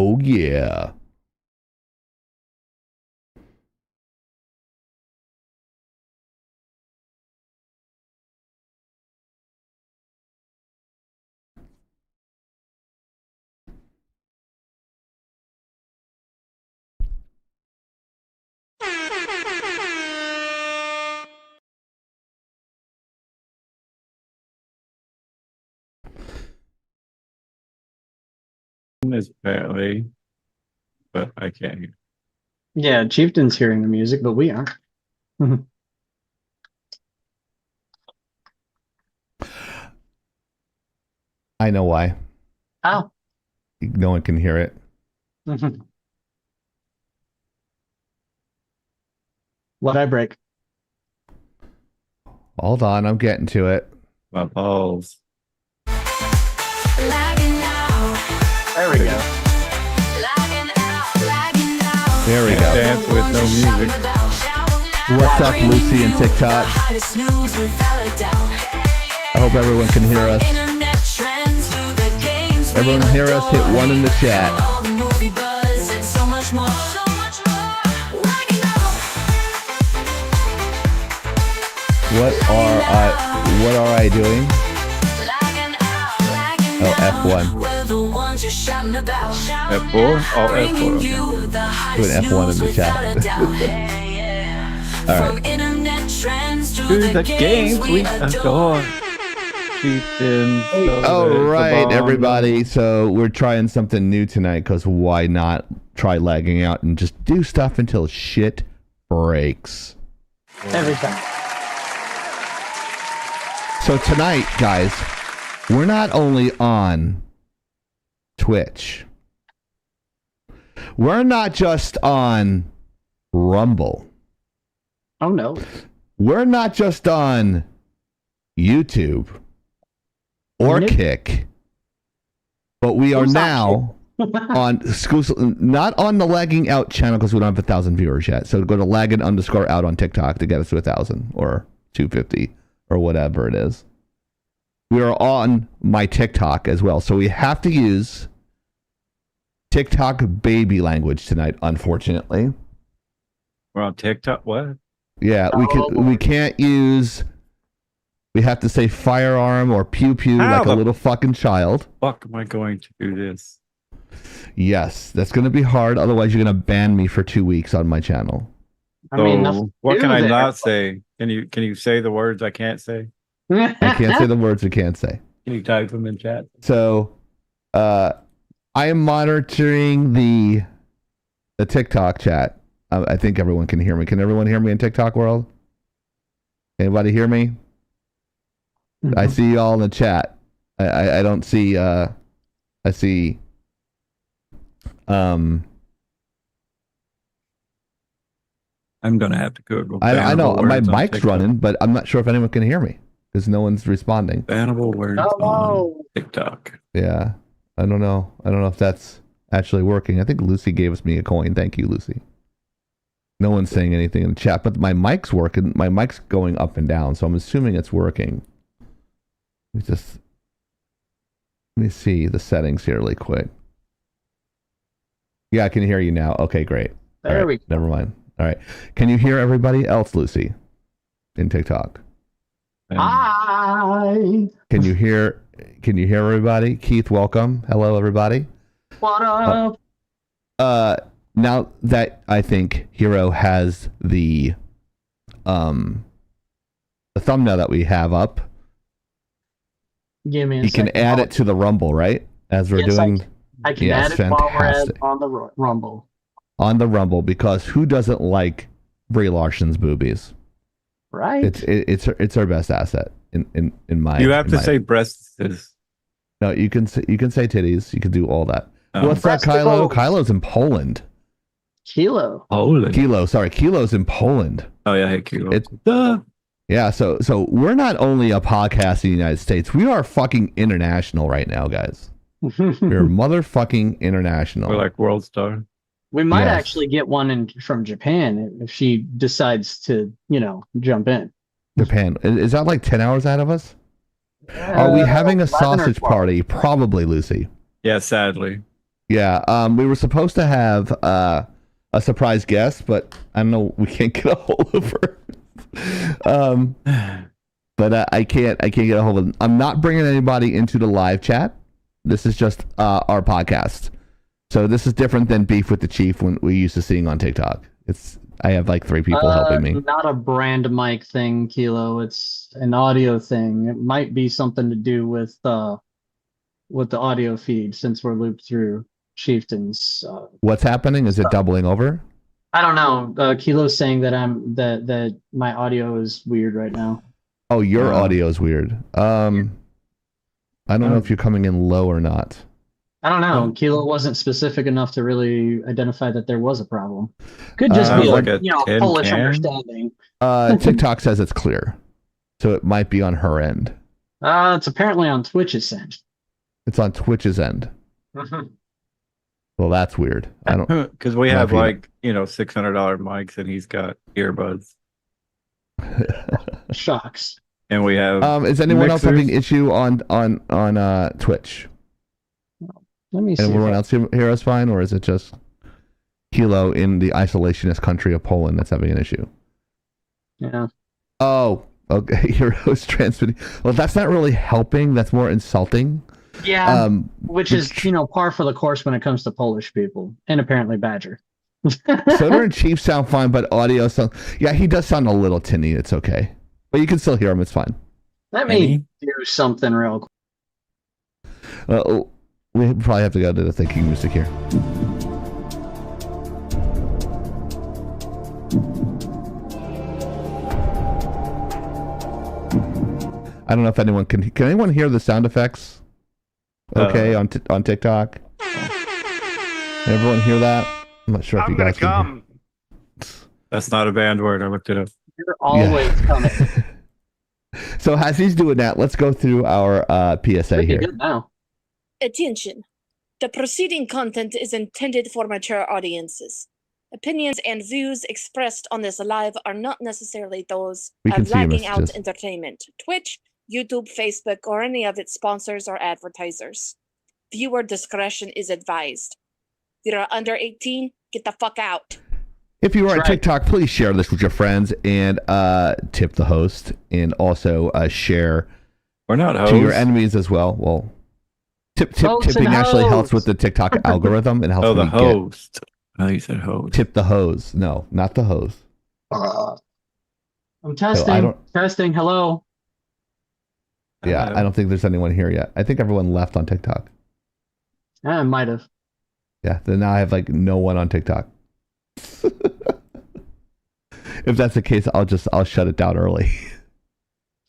Oh, yeah. Is apparently, but I can't hear. Yeah, Chieftain's hearing the music, but we aren't. I know why. Oh. No one can hear it. What'd I break? Hold on, I'm getting to it. My balls. There we go. There we go. Dance with no music. What's up, Lucy and TikTok? I hope everyone can hear us. Everyone hear us, hit 1 in the chat. What are I doing? Oh, F1. F4? Oh, F4. Do an F1 in the chat. All right. To the games we adore. Chieftains. All right, everybody. So we're trying something new tonight because why not try lagging out and just do stuff until shit breaks. Every time. So tonight, guys, we're not only on Twitch. We're not just on Rumble. Oh, no. We're not just on YouTube or Kick, but we are now on not on the Lagging Out channel because we don't have 1,000 viewers yet. So go to lagging_out on TikTok to get us to 1,000 or 250 or whatever it is. We are on my TikTok as well. So we have to use TikTok baby language tonight, unfortunately. We're on TikTok? What? Yeah, we can't use. We have to say firearm or pew pew like a little fucking child. Fuck am I going to do this? Yes, that's going to be hard. Otherwise, you're going to ban me for 2 weeks on my channel. So, what can I not say? Can you say the words I can't say? I can't say the words I can't say. Can you type them in chat? So, I am monitoring the TikTok chat. I think everyone can hear me. Can everyone hear me in TikTok world? Anybody hear me? I see you all in the chat. I don't see. I see. I'm gonna have to Google. I know my mic's running, but I'm not sure if anyone can hear me because no one's responding. Bannable words on TikTok. Yeah, I don't know. I don't know if that's actually working. I think Lucy gave me a coin. Thank you, Lucy. No one's saying anything in the chat, but my mic's working. My mic's going up and down, so I'm assuming it's working. Let me see the settings here really quick. Yeah, I can hear you now. Okay, great. There we go. Never mind. All right. Can you hear everybody else, Lucy, in TikTok? Hi. Can you hear everybody? Keith, welcome. Hello, everybody. What up? Now that I think Hero has the thumbnail that we have up, Give me a you can add it to the Rumble, right? As we're doing. I can add it while we're on the Rumble. On the Rumble, because who doesn't like Brie Larson's boobies? Right. It's our best asset in my. You have to say breasts. No, you can say titties. You can do all that. What's that, Breastibles. Kylo? Kylo's in Poland. Kilo. Kilo's in Poland. Oh yeah, hey Kilo. Yeah, so we're not only a podcast in the United States, we are fucking international right now, guys. We're motherfucking international. We're like World Star. We might actually get one from Japan if she decides to, jump in. Japan. Is that like 10 hours out of us? Are we having a sausage party? Probably, Lucy. Yeah, sadly. Yeah. We were supposed to have a surprise guest, but I don't know. We can't get a hold of her. But I can't get a hold of them. I'm not bringing anybody into the live chat. This is just our podcast. So this is different than Beef with the Chief when we used to seeing on TikTok. I have like 3 people helping me. Not a brand mic thing, Kilo. It's an audio thing. It might be something to do with the audio feed since we're looped through Chieftains. What's happening? Is it doubling over? I don't know. Kilo's saying that that my audio is weird right now. Oh, your audio is weird. I don't know if you're coming in low or not. I don't know. Kilo wasn't specific enough to really identify that there was a problem. Could just be like a a Polish can? understanding. TikTok says it's clear, so it might be on her end. It's apparently on Twitch's end. It's on Twitch's end. Well, that's weird. I don't because we have like $600 mics and he's got earbuds. Shocks. And we have. Is anyone else mixers. having issue on Twitch? Let me see. Everyone else hear us fine, or is it just Kilo in the isolationist country of Poland that's having an issue? Yeah. Oh, okay. Heroes transmitting. Well, that's not really helping. That's more insulting. Yeah. Which is par for the course when it comes to Polish people, and apparently Badger. Soda and Chief sound fine, but audio sound. Yeah, he does sound a little tinny. It's okay, but you can still hear him. It's fine. Let me do something real quick. We probably have to go to the thinking music here. I don't know if anyone can anyone hear the sound effects? Okay, on TikTok. Can everyone hear that? I'm not sure if you guys can hear. That's not a banned word. I looked it up. You're always coming. So as he's doing that, let's go through our PSA here. Good now. Attention. The preceding content is intended for mature audiences. Opinions and views expressed on this live are not necessarily those of Lagging Out Entertainment, Twitch, YouTube, Facebook, or any of its sponsors or advertisers. Viewer discretion is advised. If you're under 18, get the fuck out. If you are on TikTok, please share this with your friends and tip the host, and also share We're not hosts. to your enemies as well. Well, tipping actually helps with the TikTok algorithm. It helps. Oh, the host. Oh, you said host. Tip the hose. No, not the hose. I'm testing. Testing. Hello. Yeah, I don't think there's anyone here yet. I think everyone left on TikTok. I might have. Yeah, then now I have like no one on TikTok. If that's the case, I'll shut it down early.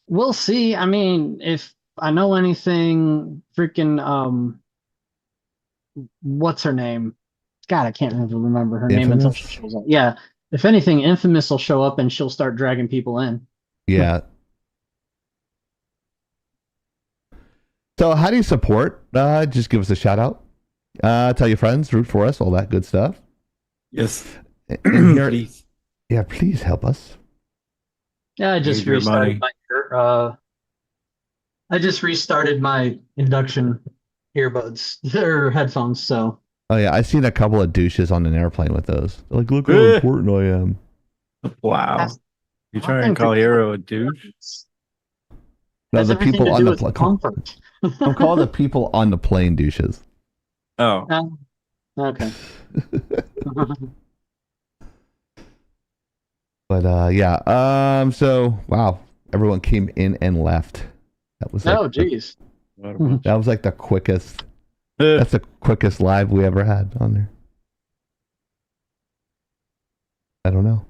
We'll see. I mean, if I know anything, freaking what's her name? God, I can't remember her name until she shows up. Yeah, if anything, Infamous will show up and she'll start dragging people in. Yeah. So how do you support? Just give us a shout out. Tell your friends, root for us, all that good stuff. Yes. Please. Yeah, please help us. Yeah, I just restarted my induction earbuds or headphones. So. Oh yeah, I've seen a couple of douches on an airplane with those. They're like, look how important I am. Wow. You trying to call Hero a douche? No, the people on the plane. I'm calling the people on the plane douches. Oh. Okay. But yeah. So wow, everyone came in and left. That was like geez. That was like the quickest. That's the quickest live we ever had on there. I don't know.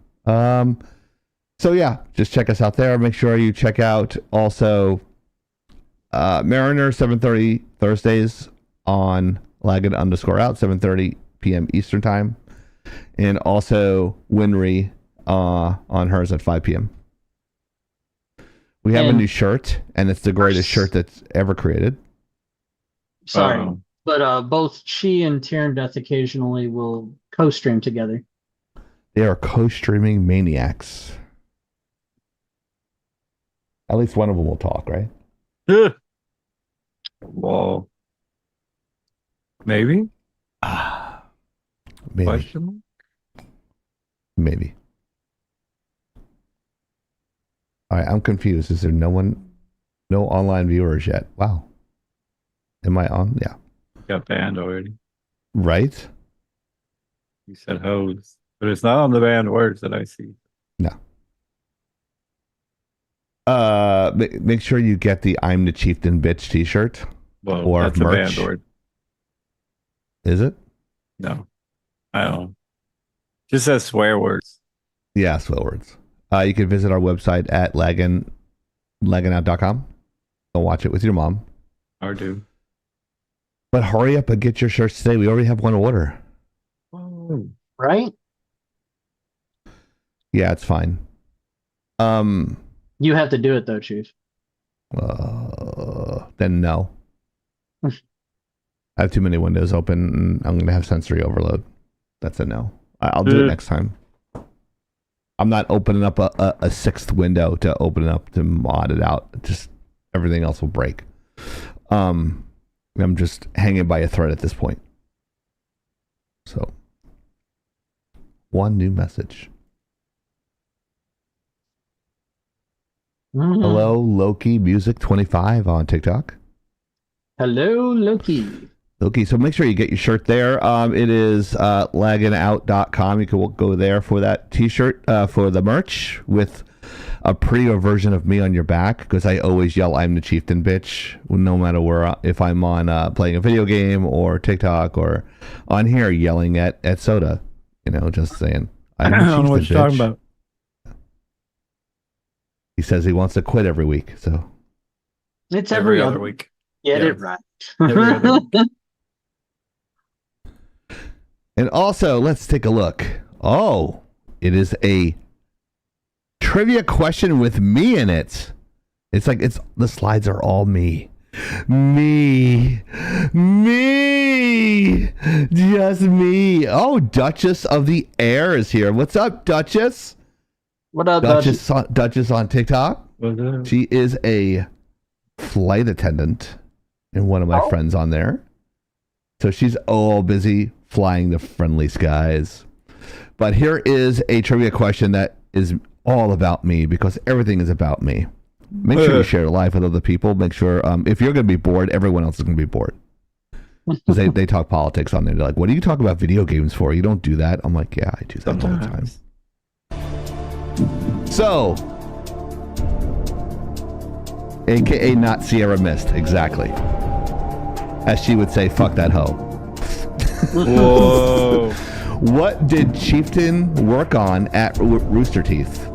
So yeah, just check us out there. Make sure you check out also Mariner 7:30 Thursdays on Lagged_Out 7:30 p.m. Eastern time, and also Winry on hers at 5 p.m. We have a new shirt, and it's the greatest shirt that's ever created. Sorry, but both she and Tyrion Death occasionally will co-stream together. They are co-streaming maniacs. At least one of them will talk, right? Well, maybe. Maybe. Question mark? Maybe. All right, I'm confused. Is there no online viewers yet? Wow. Am I on? Yeah. Got banned already. Right? You said hose, but it's not on the banned words that I see. No. Make sure you get the "I'm the Chieftain Bitch" T-shirt. Well, or that's merch. a banned word. Is it? No, I don't. Just says swear words. Yeah, swear words. You can visit our website at lagginout.com. Go watch it with your mom. Or do. But hurry up and get your shirts today. We already have one order. Oh. Right? Yeah, it's fine. You have to do it though, Chief. Then no. I have too many windows open and I'm going to have sensory overload. That's a no. I'll do it next time. I'm not opening up a sixth window to open it up to mod it out. Just everything else will break. I'm just hanging by a thread at this point. So, one new message. Hello, Loki Music 25 on TikTok. Hello, Loki. Loki, so make sure you get your shirt there. It is lagginout.com. You can go there for that t-shirt, for the merch with a prettier version of me on your back, because I always yell "I'm the Chieftain Bitch" no matter where, if I'm on playing a video game or TikTok or on here yelling at Soda, just saying I don't know what you're talking about. He says he wants to quit every week, so It's every other week. Get it right. Every other week. And also, let's take a look. Oh, it is a trivia question with me in it. It's like the slides are all me. Me. Just me. Oh, Duchess of the Air is here. What's up, Duchess? What up, Duchess on TikTok. She is a flight attendant and one of my friends on there. So she's all busy flying the friendly skies. But here is a trivia question that is all about me, because everything is about me. Make sure you share life with other people. Make sure, if you're going to be bored, everyone else is going to be bored. Because they talk politics on there. They're like, what do you talk about video games for? You don't do that. I'm like, yeah, I do that all the time. So, AKA not Sierra Mist, exactly. As she would say, fuck that hoe. Whoa. What did Chieftain work on at Rooster Teeth?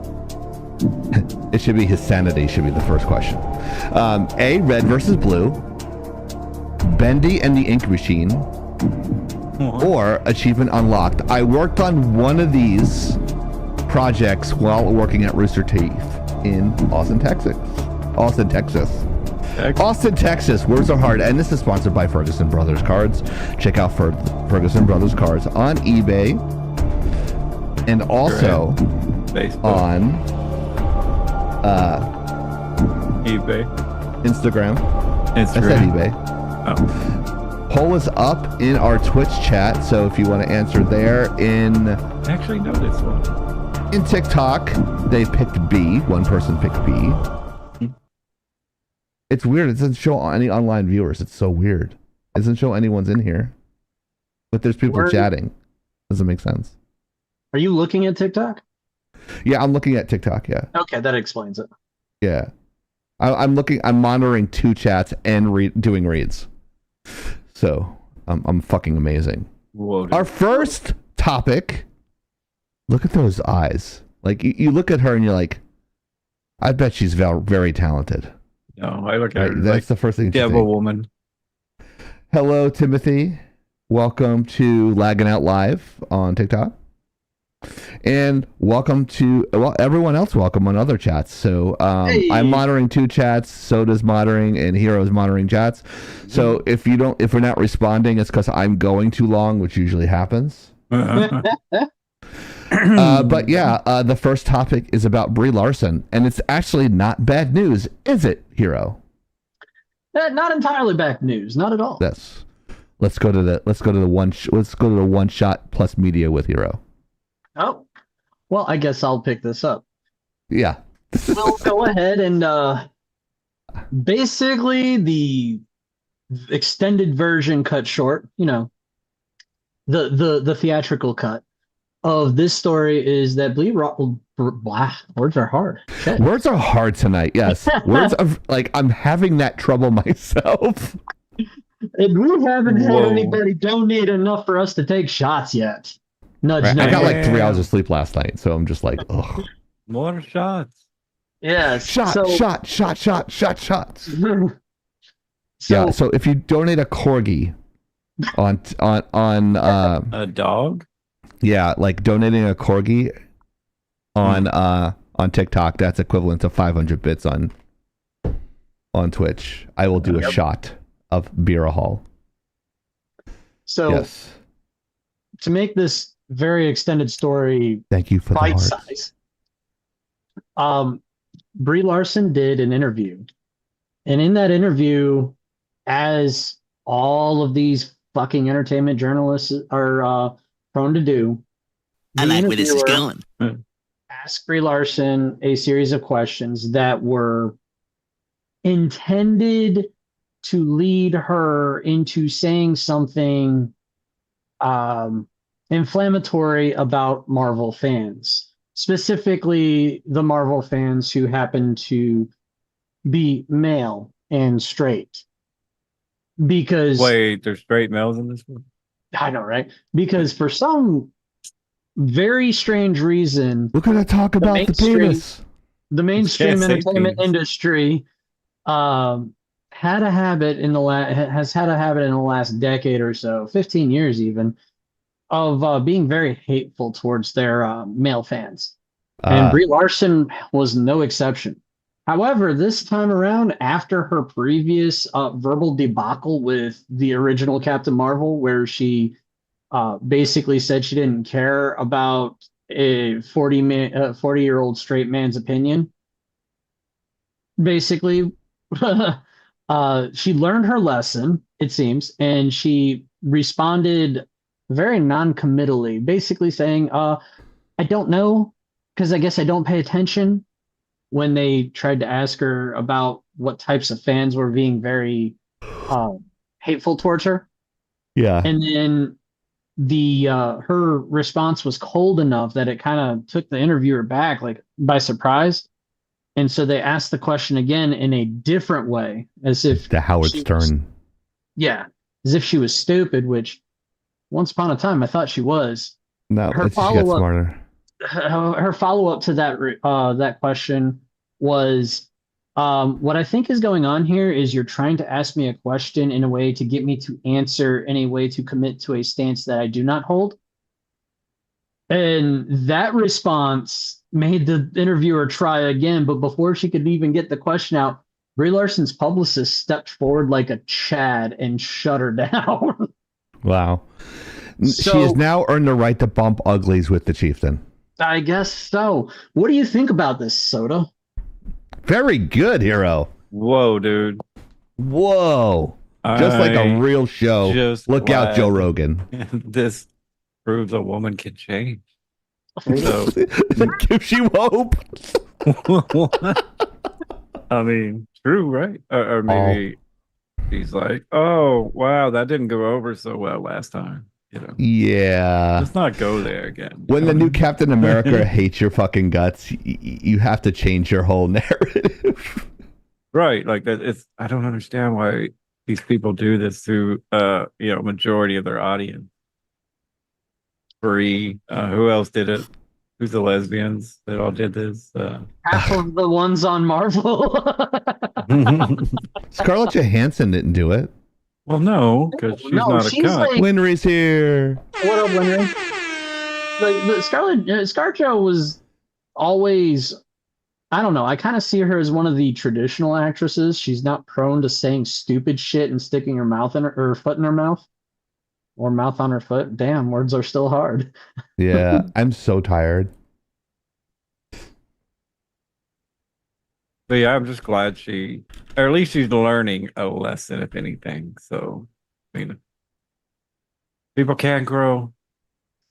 It should be his sanity, should be the first question. A, Red versus Blue, Bendy and the Ink Machine, or Achievement Unlocked. I worked on one of these projects while working at Rooster Teeth in Austin, Texas. Austin, Texas. Words are hard. And this is sponsored by Ferguson Brothers Cards. Check out Ferguson Brothers Cards on eBay and also on eBay. Instagram. I said eBay. Oh. Poll is up in our Twitch chat, so if you want to answer there. I actually know this one. In TikTok, they picked B. One person picked B. It's weird. It doesn't show any online viewers. It's so weird. It doesn't show anyone's in here. But there's people chatting. Doesn't make sense. Are you looking at TikTok? Yeah, I'm looking at TikTok, yeah. Okay, that explains it. Yeah. I'm monitoring two chats and doing reads. So, I'm fucking amazing. Whoa, our first topic, look at those eyes. Like, you look at her and you're like, I bet she's very talented. No, I look at her. That's the first thing you think. Devil woman. Hello, Timothy. Welcome to Lagging Out Live on TikTok. And welcome to everyone else. Welcome on other chats. So I'm monitoring two chats. Soda's monitoring, and Hero's monitoring chats. So if we're not responding, it's because I'm going too long, which usually happens. But yeah, the first topic is about Brie Larson, and it's actually not bad news, is it, Hero? Not entirely bad news, not at all. Yes. Let's go to the one shot plus media with Hero. Oh, well, I guess I'll pick this up. Yeah. We'll go ahead and basically the extended version cut short, the theatrical cut of this story is that words are hard. Shit. Words are hard tonight. Yes. Words are like, I'm having that trouble myself. And we haven't had Whoa. anybody donate enough for us to take shots yet. Nudge, Right? I nudge. got like 3 hours of sleep last night, so I'm just like, ugh. More shots. Yes. Shots. So, Yeah. So if you donate a corgi on A dog? yeah, like donating a corgi on TikTok, that's equivalent to 500 bits on Twitch. I will do a shot of Bire Hall. So Yes. to make this very extended story Thank you for the bite hearts. size, Brie Larson did an interview, and in that interview, as all of these fucking entertainment journalists are prone to do, I like where this is interviewer going. asked Brie Larson a series of questions that were intended to lead her into saying something inflammatory about Marvel fans, specifically the Marvel fans who happen to be male and straight. Because Wait, there's straight males in this one? I know, right? Because for some very strange reason, We're gonna talk about the mainstream- penis. the mainstream say entertainment penis. industry had a habit has had a habit in the last decade or so, 15 years even, of being very hateful towards their male fans. And Brie Larson was no exception. However, this time around, after her previous verbal debacle with the original Captain Marvel, where she basically said she didn't care about a 40-year-old straight man's opinion, basically, she learned her lesson, it seems, and she responded very non-committally, basically saying, I don't know, because I guess I don't pay attention, when they tried to ask her about what types of fans were being very hateful towards her. Yeah. And then her response was cold enough that it kind of took the interviewer back, like, by surprise. And so they asked the question again in a different way, as if The Howard she Stern. was- yeah, as if she was stupid, which once upon a time I thought she was. No, her it's, she got follow-up- smarter. Her follow-up to that question was, what I think is going on here is you're trying to ask me a question in a way to get me to answer in a way to commit to a stance that I do not hold. And that response made the interviewer try again, but before she could even get the question out, Brie Larson's publicist stepped forward like a Chad and shut her down. Wow. She So- has now earned the right to bump uglies with the chieftain. I guess so. What do you think about this, Soda? Very good, Hero. Whoa, dude. Whoa. Just like a I real show. just Look out, glad Joe Rogan. This proves a woman can change. So, That gives you hope. I mean, true, right? Or maybe he's like, oh, wow, that didn't go over so well last time. Yeah. Let's not go there again. When the new Captain America hates your fucking guts, you have to change your whole narrative. Right, like that. It's I don't understand why these people do this to majority of their audience. Brie, who else did it? Who's the lesbians that all did this? Half of the ones on Marvel. Scarlett Johansson didn't do it. Well, no, because she's No, not a she's cunt. like- Winry's here. What up, Winry? Like the ScarJo was always, I don't know. I kind of see her as one of the traditional actresses. She's not prone to saying stupid shit and sticking her mouth in her foot in her mouth, or mouth on her foot. Damn, words are still hard. Yeah, I'm so tired. But yeah, I'm just glad or at least she's learning a lesson, if anything. So, I mean, people can grow.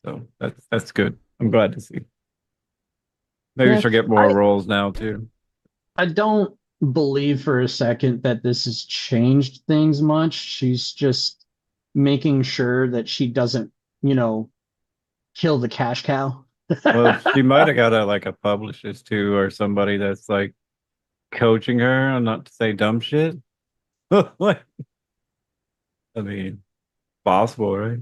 So that's good. I'm glad to see. Maybe Yeah, she'll get more roles now too. I don't believe for a second that this has changed things much. She's just making sure that she doesn't, kill the cash cow. Well, she might have got a publicist too, or somebody that's like coaching her on not to say dumb shit. Like, I mean, possible, right?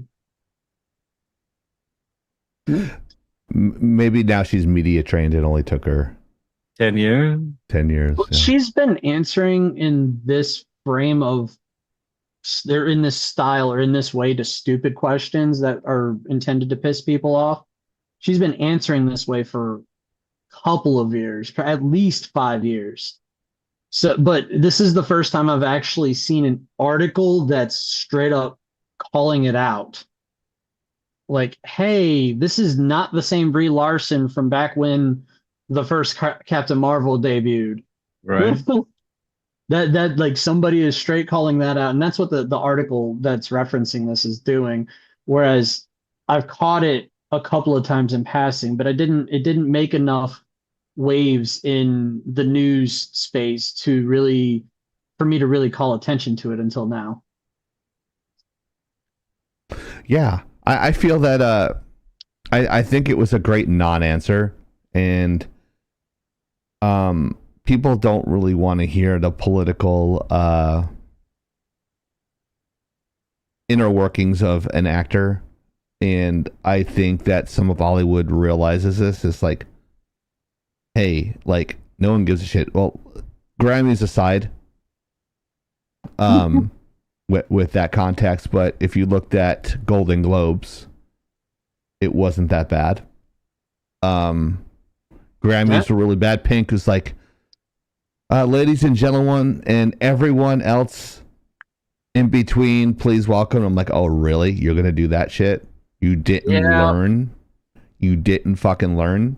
Maybe now she's media trained. It only took her 10 years. 10 years. Well, yeah. she's been answering in this frame of they're in this style or in this way to stupid questions that are intended to piss people off. She's been answering this way for a couple of years, for at least 5 years. So, but this is the first time I've actually seen an article that's straight up calling it out. Like, hey, this is not the same Brie Larson from back when the first Captain Marvel debuted. Right. that like somebody is straight calling that out, and that's what the article that's referencing this is doing. Whereas I've caught it a couple of times in passing, but it didn't make enough waves in the news space for me to really call attention to it until now. Yeah, I feel that I think it was a great non-answer, and people don't really want to hear the political inner workings of an actor, and I think that some of Hollywood realizes this. It's like, hey, like, no one gives a shit. Well, Grammys aside, with that context, but if you looked at Golden Globes, it wasn't that bad. Grammys were really bad. Pink was like, ladies and gentlemen, and everyone else in between, please welcome. I'm like, oh, really? You're going to do that shit? You didn't learn? You didn't fucking learn?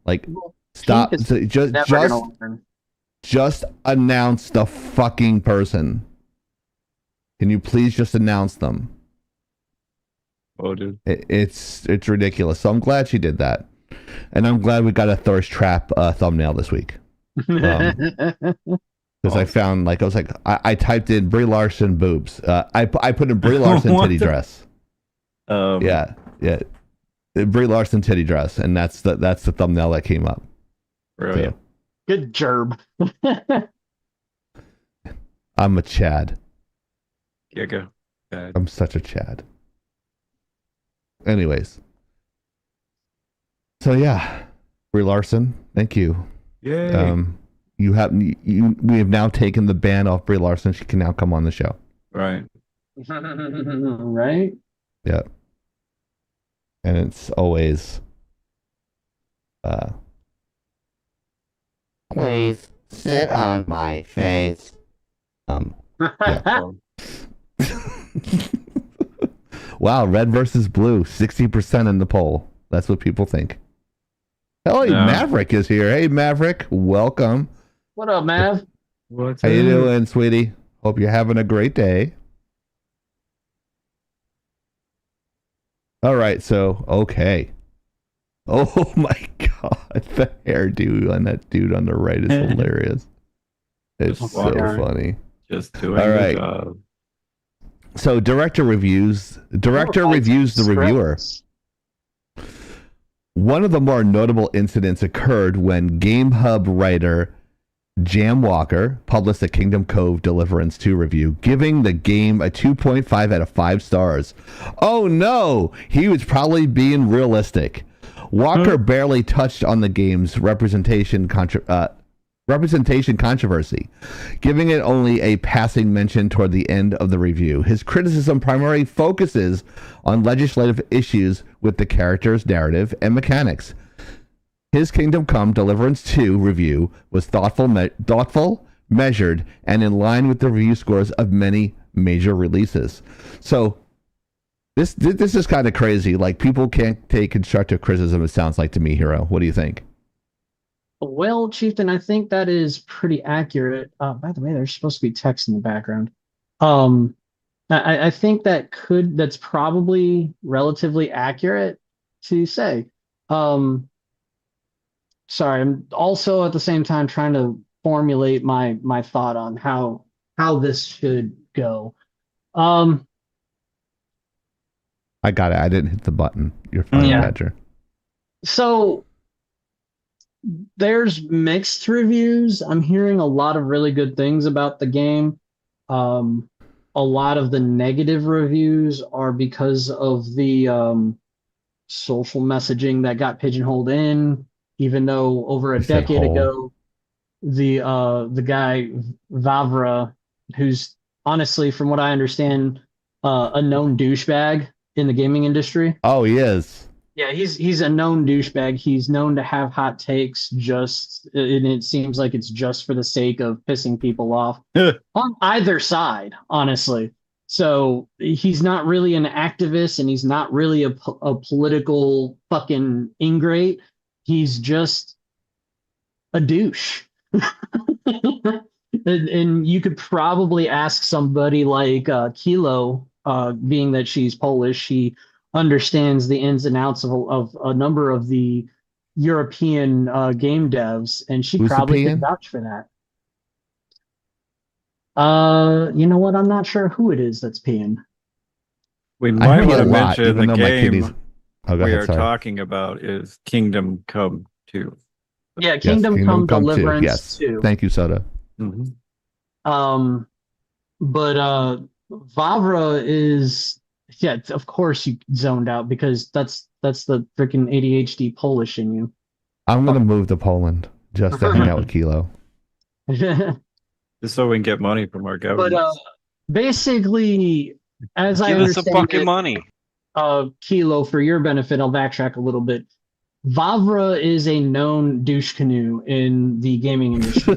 Like, stop. Just announce the fucking person. Can you please just announce them? Oh, dude. It's ridiculous. So I'm glad she did that. And I'm glad we got a thirst trap thumbnail this week. Because I found, I was like, I typed in Brie Larson boobs. I put in Brie Larson titty dress. Yeah. Brie Larson titty dress, and that's the thumbnail that came up. Really? So, good gerb. I'm a Chad. Yeah, go. I'm such a Chad. Anyways. So yeah, Brie Larson, thank you. Yay. We have now taken the ban off Brie Larson. She can now come on the show. Right. Right? Yeah. And it's always please sit on my face. Yeah. Wow, red versus blue, 60% in the poll. That's what people think. Hell, yeah. Maverick is here. Hey, Maverick, welcome. What up, Mav? What's How you doing, sweetie? Hope you're having a great day. All right, so, okay. Oh my God, the hairdo on that dude on the right is hilarious. It's so funny. Just doing all right. the job. So director reviews the reviewer. One of the more notable incidents occurred when GameHub writer Jam Walker published a Kingdom Cove Deliverance 2 review, giving the game a 2.5 out of 5 stars. Oh no, he was probably being realistic. Walker barely touched on the game's representation controversy, giving it only a passing mention toward the end of the review. His criticism primarily focuses on legislative issues with the character's narrative and mechanics. His Kingdom Come Deliverance 2 review was thoughtful, measured, and in line with the review scores of many major releases. So this is kind of crazy. Like, people can't take constructive criticism, it sounds like to me, Hero. What do you think? Well, Chieftain, I think that is pretty accurate. By the way, there's supposed to be text in the background. I think that's probably relatively accurate. to say. Sorry, I'm also at the same time trying to formulate my thought on how this should go. I got it. I didn't hit the button. You're fine, Yeah. Badger. So there's mixed reviews. I'm hearing a lot of really good things about the game. A lot of the negative reviews are because of the social messaging that got pigeonholed in, even though over a You said decade whole. ago, the guy Vavra, who's honestly, from what I understand, a known douchebag in the gaming industry. Oh, he is. Yeah, he's a known douchebag. He's known to have hot takes and it seems like it's just for the sake of pissing people off on either side, honestly. So he's not really an activist and he's not really a political fucking ingrate. He's just a douche. And you could probably ask somebody like Kilo, being that she's Polish, she understands the ins and outs of a number of the European game devs, and she Who's probably the could peon? vouch for that. You know what? I'm not sure who it is that's peeing. We I might heard want a to lot, mention even the though my kidneys. game Oh, go we ahead. are Sorry. talking about is Kingdom Come 2. Yeah, Yes, Kingdom Come 2. Deliverance Yes. 2. Thank you, Soda. Mm-hmm. But Vavra is, yeah, of course you zoned out because that's the freaking ADHD Polish in you. I'm gonna move to Poland just to hang out with Kilo. Just so we can get money from our government. But basically, as I Give us some understand fucking it, money. Kilo, for your benefit, I'll backtrack a little bit. Vavra is a known douche canoe in the gaming industry.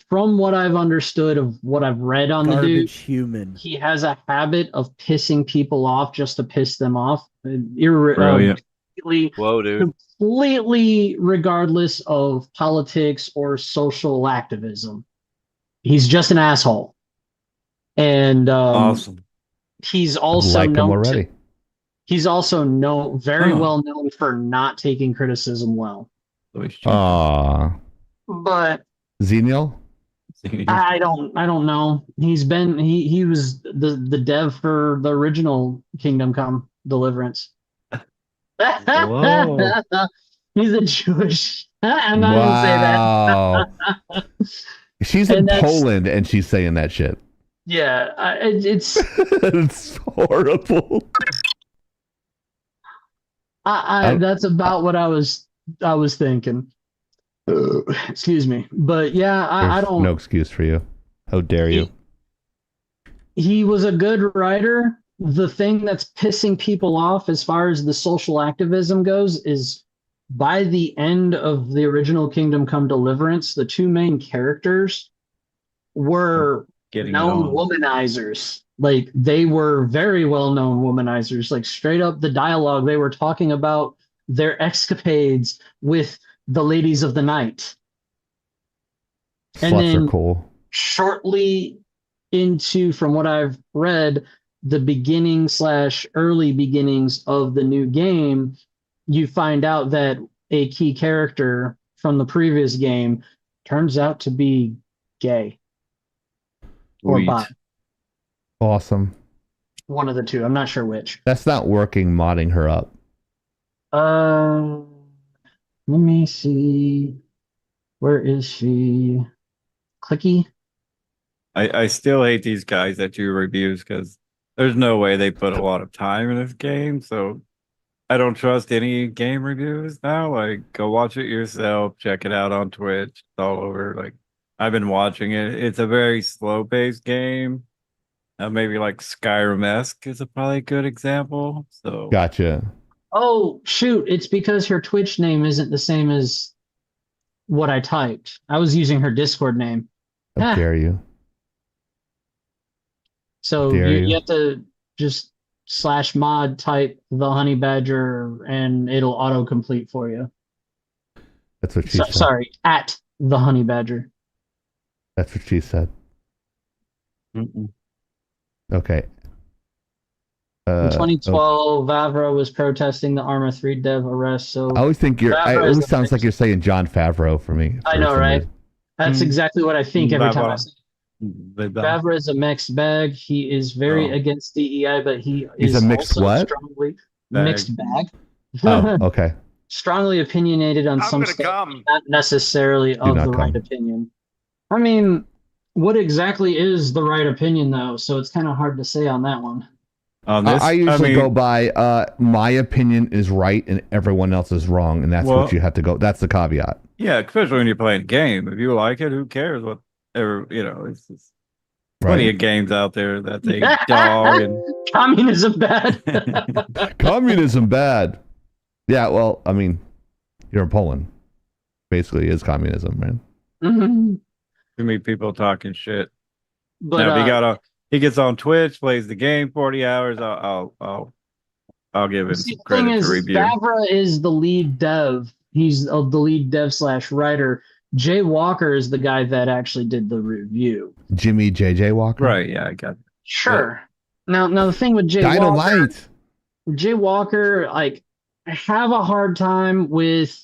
From what I've understood of what I've read on the dude, human. he has a habit of pissing people off just to piss them off. Brilliant. Whoa, dude. Completely regardless of politics or social activism. He's just an asshole. And Awesome. he's I also like him known already. he's also very well known for not taking criticism well. Aw. But Xenial? I don't know. He was the dev for the original Kingdom Come Deliverance. Whoa. He's a Jewish. I'm not gonna say that. She's in Poland and she's saying that shit. Yeah, it's It's horrible. that's about what I was thinking. Excuse me, but yeah, I don't. No excuse for you. How dare you? He was a good writer. The thing that's pissing people off as far as the social activism goes is by the end of the original Kingdom Come Deliverance, the two main characters were known womanizers. Like, they were very well-known womanizers. Like, straight up the dialogue, they were talking about their escapades with the ladies of the night. And Sluts then are cool. shortly into, from what I've read, the beginning / early beginnings of the new game, you find out that a key character from the previous game turns out to be gay or bi. Awesome. One of the two. I'm not sure which. That's not working modding her up. Let me see. Where is she? Clicky? I still hate these guys that do reviews because there's no way they put a lot of time in this game. So I don't trust any game reviews now. Like, go watch it yourself. Check it out on Twitch. It's all over. Like, I've been watching it. It's a very slow-paced game. Maybe like Skyrim-esque is probably a good example. So Gotcha. Oh, shoot. It's because her Twitch name isn't the same as what I typed. I was using her Discord name. How dare you? So you have to just /mod type the honey badger and it'll autocomplete for you. That's what she said. Sorry, at the honey badger. That's what she said. Mm-mm. Okay. In 2012, Vavra was protesting the Arma 3 dev arrest. So I always think it always sounds like you're saying John Favreau for me. I know, right? That's exactly what I think every time I say Favreau is a mixed bag. He is very against DEI, but he's a mixed also what? Strongly mixed bag. Oh, okay. Strongly opinionated on some stuff, not necessarily of the right opinion. I mean, what exactly is the right opinion, though? So it's kind of hard to say on that one. I usually go by my opinion is right and everyone else is wrong, and that's what you have to go. That's the caveat. Yeah, especially when you're playing a game. If you like it, who cares whatever, it's just plenty of games out there that they dog and communism bad. Communism bad. Yeah, well, I mean, you're in Poland. Basically is communism, right? Mm-hmm. Too many people talking shit. But now, if he gets on Twitch, plays the game 40 hours, I'll give him some credit to review. Favre is the lead dev. He's the lead dev / writer. Jay Walker is the guy that actually did the review. Jimmy JJ Walker? Right, yeah, I got it. Sure. Now the thing with Jay Walker, like, I have a hard time with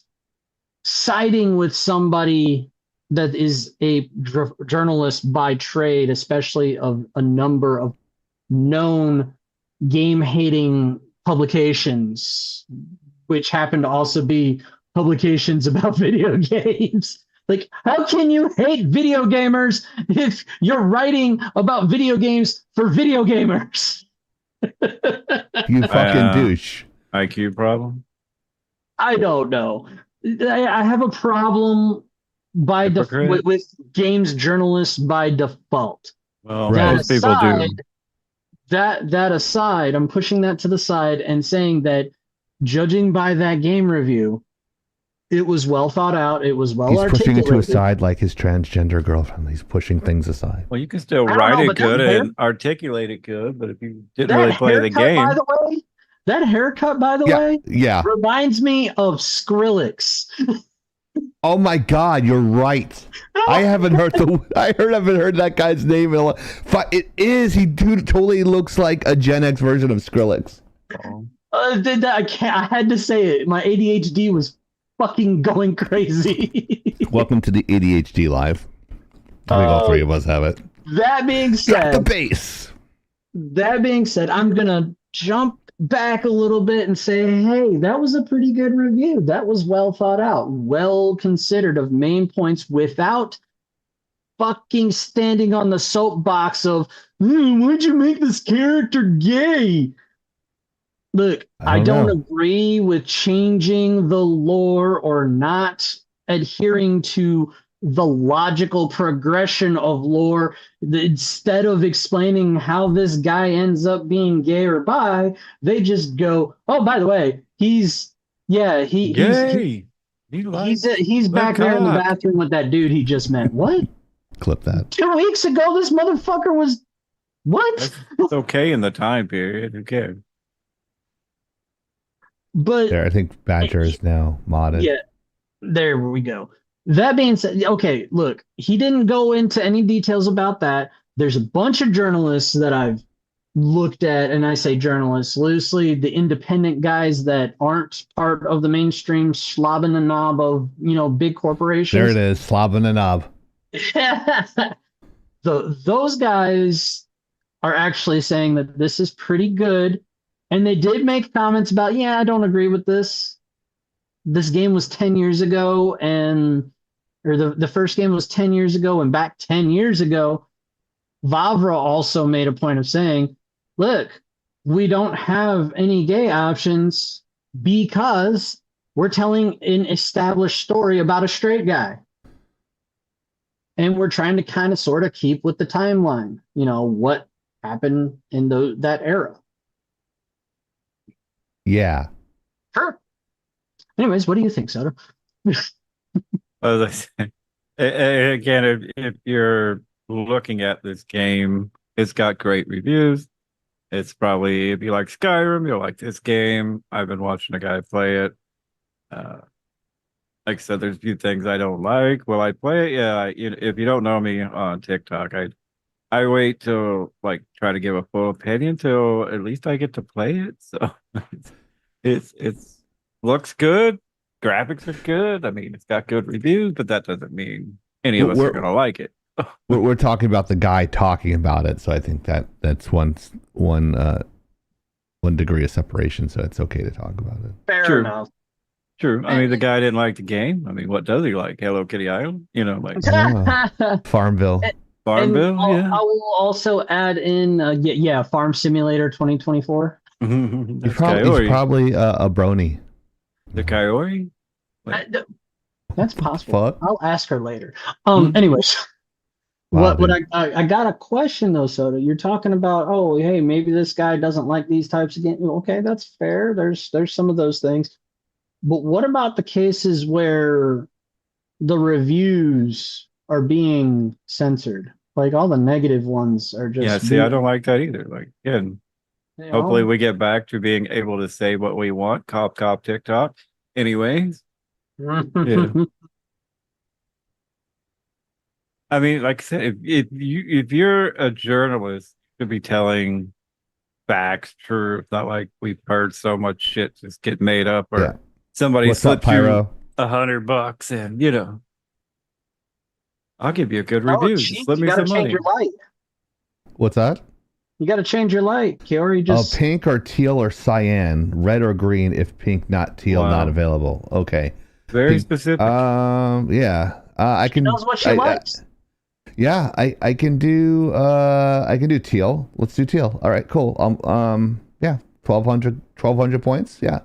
siding with somebody that is a journalist by trade, especially of a number of known game-hating publications, which happen to also be publications about video games. Like, how can you hate video gamers if you're writing about video games for video gamers? You fucking douche. IQ problem? I don't know. I have a problem with games journalists by default. Well, most people do. That aside, I'm pushing that to the side and saying that, judging by that game review, it was well thought out. It was well articulated. He's pushing it to a side like his transgender girlfriend. He's pushing things aside. Well, you can still write it good and articulate it good, but if you didn't really play the game. By the way, that haircut, by the way, reminds me of Skrillex. Oh my God, you're right. I haven't heard that guy's name in a while. It is. He totally looks like a Gen X version of Skrillex. I had to say it. My ADHD was fucking going crazy. Welcome to the ADHD live. I think all three of us have it. That being said, the bass. That being said, I'm gonna jump back a little bit and say, hey, that was a pretty good review. That was well thought out, well considered of main points without fucking standing on the soapbox of, why'd you make this character gay? Look, I don't agree with changing the lore or not adhering to the logical progression of lore. Instead of explaining how this guy ends up being gay or bi, they just go, oh, by the way, he's back there in the bathroom with that dude he just met. What? Clip that. 2 weeks ago, this motherfucker was what? It's okay in the time period. Who cares? But I think Badger is now modded. Yeah, there we go. That being said, okay, look, he didn't go into any details about that. There's a bunch of journalists that I've looked at, and I say journalists loosely, the independent guys that aren't part of the mainstream slobbing the knob of, big corporations. There it is, slobbing the knob. Those guys are actually saying that this is pretty good. And they did make comments about, I don't agree with this. This game was 10 years ago, or the first game was 10 years ago, and back 10 years ago, Vavra also made a point of saying, look, we don't have any gay options because we're telling an established story about a straight guy. And we're trying to kind of sort of keep with the timeline, what happened in that era. Yeah. Sure. Anyways, what do you think, Soda? As I said, again, if you're looking at this game, it's got great reviews. It's probably, if you like Skyrim, you'll like this game. I've been watching a guy play it. Like I said, there's a few things I don't like. Will I play it? Yeah. If you don't know me on TikTok, I I wait till like try to give a full opinion till at least I get to play it. So it's looks good. Graphics are good. I mean, it's got good reviews, but that doesn't mean any of us are gonna like it. We're talking about the guy talking about it, so I think that's one degree of separation. So it's okay to talk about it. Fair enough. True. I mean, the guy didn't like the game. I mean, what does he like? Hello Kitty Island? You know, like Farmville. Farmville. I will also add in, Farm Simulator 2024. He's probably a brony. The Coyote? That's possible. Fuck. I'll ask her later. Anyways. Wow, what I got a question though, Soda. You're talking about, oh, hey, maybe this guy doesn't like these types of games. Okay, that's fair. There's some of those things. But what about the cases where the reviews are being censored? Like all the negative ones are just. Yeah, see, I don't like that either. Like, again, hopefully we get back to being able to say what we want. Cop, TikTok. Anyways. Yeah. I mean, like I said, if you're a journalist, you should be telling facts, truth, not like we've heard so much shit just get made up or somebody slipped you $100 and I'll give you a good review. Just slip me some money. Your light. What's that? You got to change your light, Kiori. Just pink or teal or cyan, red or green. If pink, not teal, not available. Okay. Very specific. I can. Knows what she likes. Yeah, I can do teal. Let's do teal. All right, cool. 1200 points. Yeah.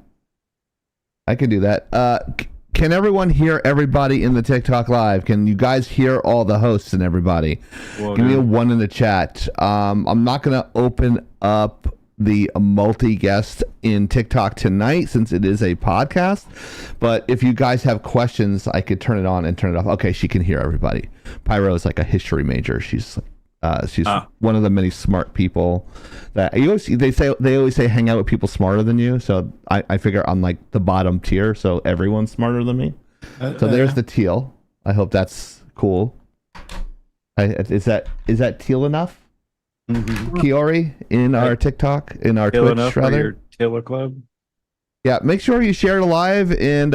I can do that. Can everyone hear everybody in the TikTok live? Can you guys hear all the hosts and everybody? Give me a 1 in the chat. I'm not going to open up the multi-guest in TikTok tonight since it is a podcast. But if you guys have questions, I could turn it on and turn it off. Okay, she can hear everybody. Pyro is like a history major. She's one of the many smart people that they always say hang out with people smarter than you. So I figure I'm like the bottom tier, so everyone's smarter than me. So there's the teal. I hope that's cool. Is that teal enough? Mm-hmm. Kiori in our TikTok, in our teal Twitch, rather. Your Tilla Club. Yeah, make sure you share it live, and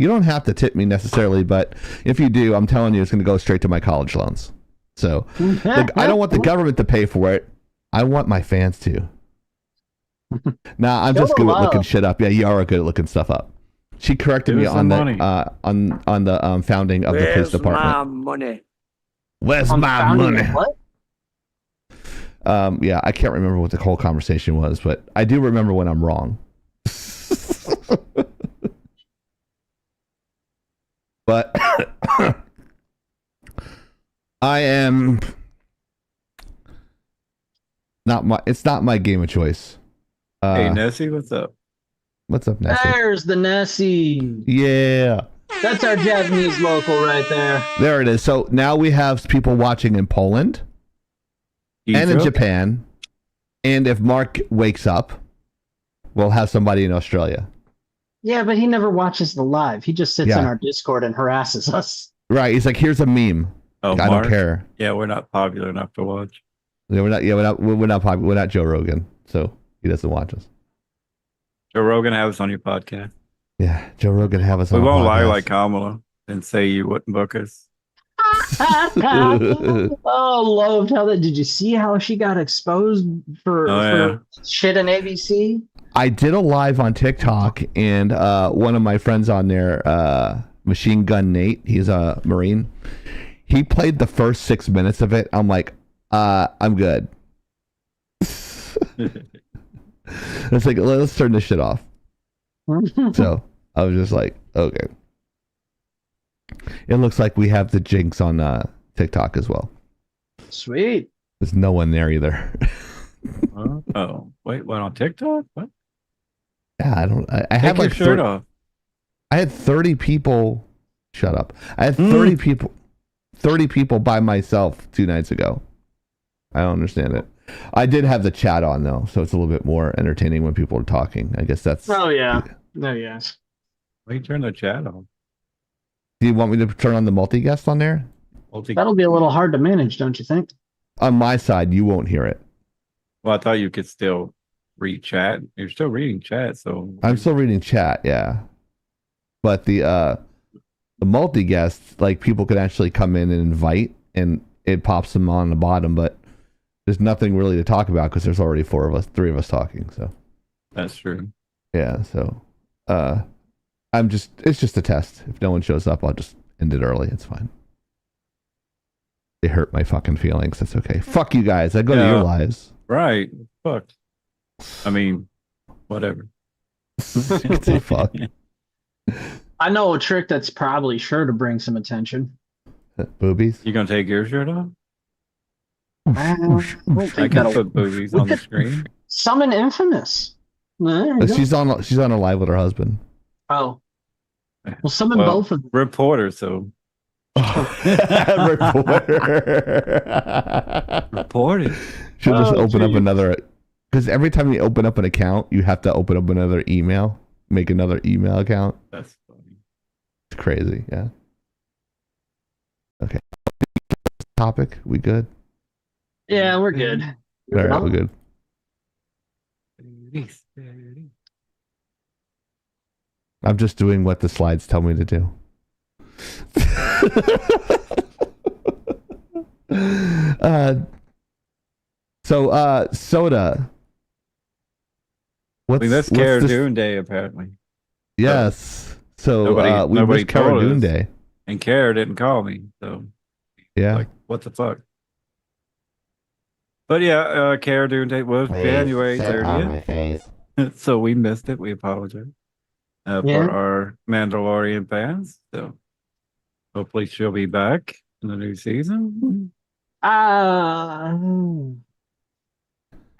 you don't have to tip me necessarily, but if you do, I'm telling you, it's going to go straight to my college loans. So I don't want the government to pay for it. I want my fans to. Nah, I'm just good at looking shit up. Yeah, you are good at looking stuff up. She corrected me on the founding of the police department. Where's my money? Where's my money? What? Yeah, I can't remember what the whole conversation was, but I do remember when I'm wrong. But I am it's not my game of choice. Hey Nessie, what's up? What's up, Nessie? There's the Nessie. Yeah. That's our Japanese local right there. There it is. So now we have people watching in Poland. And in Japan, and if Mark wakes up, we'll have somebody in Australia. Yeah, but he never watches the live. He just sits in our Discord and harasses us. Right. He's like, here's a meme. Oh, like, I don't care. Yeah, we're not popular enough to watch. Yeah, we're not popular. We're not Joe Rogan, so he doesn't watch us. Joe Rogan, have us on your podcast. Yeah, Joe Rogan, have us on. We won't lie like Kamala and say you wouldn't book us. Loved how that. Did you see how she got exposed for shit in ABC? I did a live on TikTok, and one of my friends on there, Machine Gun Nate, he's a Marine. He played the first 6 minutes of it. I'm like, I'm good. It's like, let's turn this shit off. So I was just like, okay. It looks like we have the Jinx on TikTok as well. Sweet. There's no one there either. Wait, what, on TikTok? What? Yeah, I don't. I had like shirt off. I had 30 people. Shut up. I had 30 people. 30 people by myself 2 nights ago. I don't understand it. I did have the chat on though, so it's a little bit more entertaining when people are talking. I guess that's. Oh yeah. No, yes. Why you turn the chat on? Do you want me to turn on the multi-guest on there? That'll be a little hard to manage, don't you think? on my side, you won't hear it. Well, I thought you could still read chat. You're still reading chat, so I'm still reading chat, yeah. But the multi-guest, like people could actually come in and invite, and it pops them on the bottom, but there's nothing really to talk about because there's already three of us talking. So that's true. Yeah, so it's just a test. If no one shows up, I'll just end it early. It's fine. They hurt my fucking feelings. That's okay. Fuck you guys. I go to your lives. Right. Fuck. I mean, whatever. You can say fuck. I know a trick that's probably sure to bring some attention. Boobies? You gonna take your shirt off? I can put boobies on the screen. Summon Infamous. She's on a live with her husband. Oh. Well, summon both of them. Reporter, so. Reporter. She'll just open up another, because every time you open up an account, you have to open up another email, make another email account. That's funny. It's crazy, yeah. Okay. Topic, we good? Yeah, we're good. All right, we're good. I'm just doing what the slides tell me to do. Soda. That's Cara Dune Day, apparently. Yes. So we nobody missed Cara Dune Day. And Cara didn't call me, so yeah. Like, what the fuck? But yeah, Cara Dune Day was January 30th. So we missed it. We apologize for our Mandalorian fans. So hopefully she'll be back in the new season.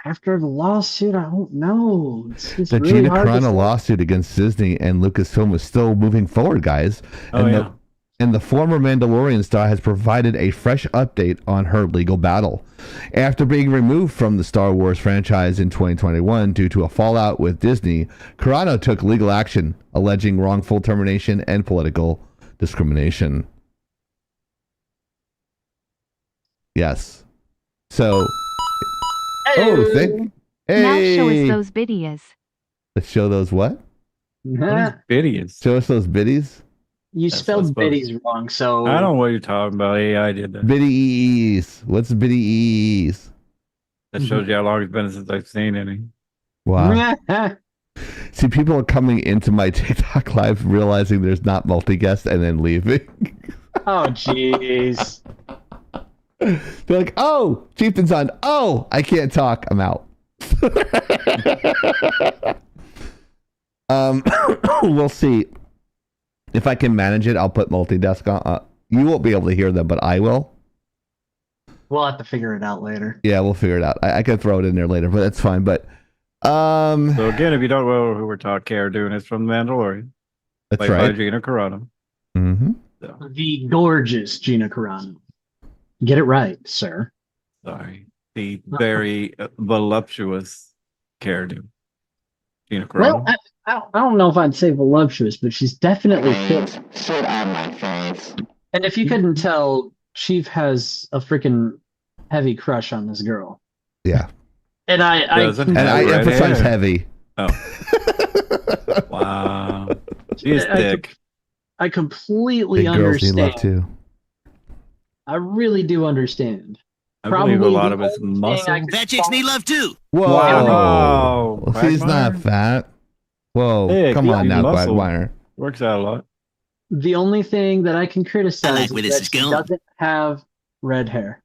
After the lawsuit, I don't know. It's the really Gina Carano lawsuit against Disney and Lucasfilm is still moving forward, guys. And the former Mandalorian star has provided a fresh update on her legal battle. After being removed from the Star Wars franchise in 2021 due to a fallout with Disney, Carano took legal action, alleging wrongful termination and political discrimination. Yes. So... Hey. Now show us those biddies. Let's show those what? Biddies. Show us those biddies. You spelled biddies wrong, so I don't know what you're talking about. AI did that. Biddies. What's biddies? That shows you how long it's been since I've seen any. Wow. See, people are coming into my TikTok live realizing there's not multi-guest and then leaving. Oh, jeez. They're like, oh, Chieftain's on. Oh, I can't talk. I'm out. We'll see. If I can manage it, I'll put multi-desk on. You won't be able to hear them, but I will. We'll have to figure it out later. Yeah, we'll figure it out. I can throw it in there later, but that's fine. But so again, if you don't know who we're talking, Cara Dune is from The Mandalorian. That's right. By Gina Carano. Mm-hmm. So. The gorgeous Gina Carano. Get it right, sir. Sorry. The very voluptuous Cara Dune. Gina Carano. Well, I don't know if I'd say voluptuous, but she's definitely fit. Shit on my face. And if you couldn't tell, Chief has a freaking heavy crush on this girl. Yeah. And I emphasize heavy. Oh. Wow. She is thick. I completely Big understand. Girls need love too. I really do understand. I believe a lot of it's muscle. Fat chicks need love too. Whoa. Wow. She's not fat. Whoa. Hey, come on now, muscle. Quagmire. Works out a lot. The only thing that I can criticize where is this that is she going. doesn't have red hair.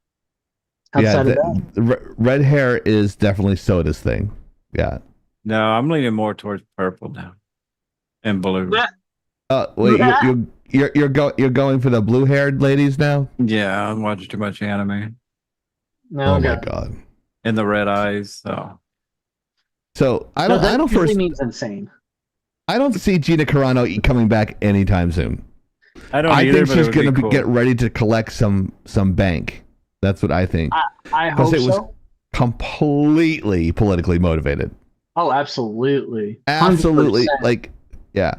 Outside of that. Red hair is definitely Soda's thing. Yeah. No, I'm leaning more towards purple now. And blue. Wait, you're going for the blue-haired ladies now? Yeah, I'm watching too much anime. No, oh my god. And the red eyes. So I don't really means insane. I don't see Gina Carano coming back anytime soon. I think she's going to get ready to collect some bank. That's what I think. I hope it was completely politically motivated. Oh, absolutely. 100%. Absolutely. 100%. Like, yeah.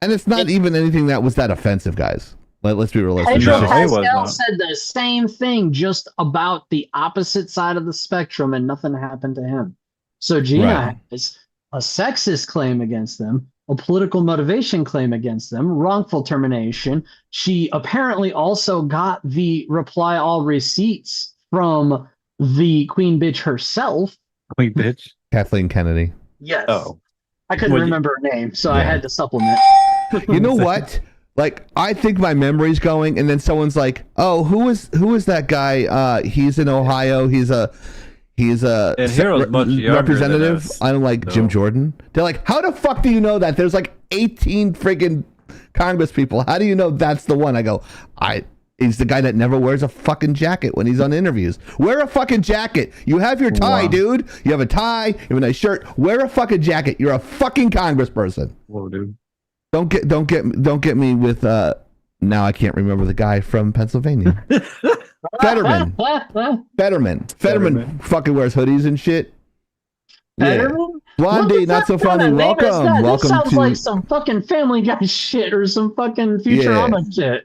And it's not even anything that was that offensive, guys. Let's be realistic. Pedro No, he was Pascal not. said the same thing, just about the opposite side of the spectrum, and nothing happened to him. So Gina Right. has a sexist claim against them, a political motivation claim against them, wrongful termination. She apparently also got the reply all receipts from the queen bitch herself. Queen bitch. Kathleen Kennedy. Yes. Oh. I couldn't Would you- remember her name, so I Yeah. had to supplement. You know what? Like, I think my memory's going, and then someone's like, "Oh, who is that guy? He's in Ohio. He's a And Hero's much younger than representative." us, I'm like, so. Jim Jordan. They're like, "How the fuck do you know that? There's like 18 friggin' Congress people. How do you know that's the one?" I go, He's the guy that never wears a fucking jacket when he's on interviews. Wear a fucking jacket. You have your tie, Wow. dude. You have a tie. You have a nice shirt. Wear a fucking jacket. You're a fucking congressperson. Whoa, dude. Don't get me with now I can't remember the guy from Pennsylvania. Fetterman. Fetterman fucking wears hoodies and shit. Fetterman? Blondie, What the not so fuck kind funny. of name is Welcome. that? Welcome That sounds to like some fucking Family Guy shit or some fucking Futurama shit.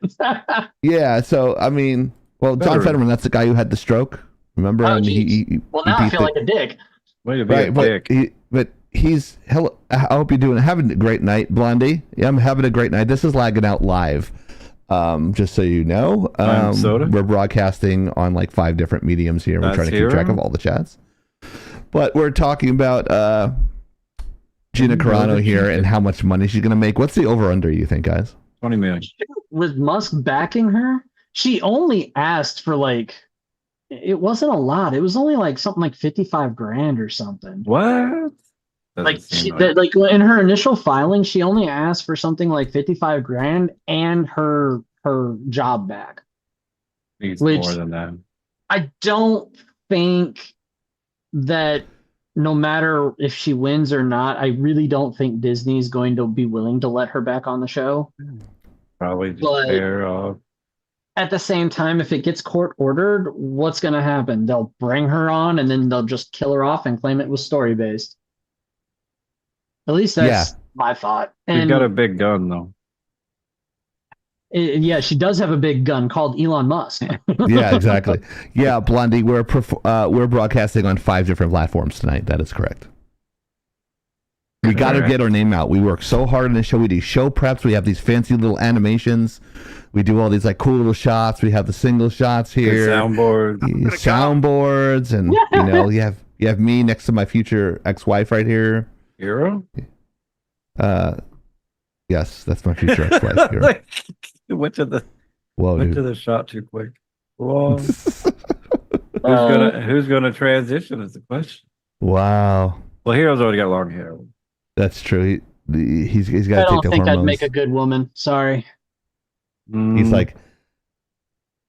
Yeah, so I mean, well, John Fetterman. Fetterman, that's the guy who had the stroke. Remember? Oh, And geez. Well, now I beat feel like a dick. Way to be right, a but dick. he's hello. I hope you're having a great night, Blondie. Yeah, I'm having a great night. This is Lagging Out Live. Just so you know, Soda? we're broadcasting on like 5 different mediums here. We're That's trying to keep track Hero? of all the chats, but we're talking about Gina Carano here and how much money she's gonna make. What's the over under, you think, guys? 20 million. With Musk backing her, she only asked for like, it wasn't a lot. It was only like something like 55 grand or something. What? Like, Doesn't seem like in her initial filing, she only asked for something like 55 grand and her job back. needs which- more than that. I don't think that no matter if she wins or not, I really don't think Disney's going to be willing to let her back on the show. Probably just But- fair off. At the same time, if it gets court ordered, what's going to happen? They'll bring her on and then they'll just kill her off and claim it was story based. At least that's my thought. She's And got a big gun, though. yeah, she does have a big gun called Elon Musk. Yeah, exactly. Yeah, Blondie, we're broadcasting on 5 different platforms tonight. That is correct. We got to Correct. get our name out. We work so hard on the show. We do show preps. We have these fancy little animations. We do all these like cool little shots. We have the single shots Good here, soundboard. soundboards, and you have me next to my future ex-wife right here. Hero? Yes, that's my future ex-wife here. went to the Whoa, went to dude. the shot too quick. Whoa. Who's gonna transition is the question. Wow, Well, Hero's already got long hair. that's true. He's I got to don't take the think hormones. I'd make a good woman. Sorry. He's like,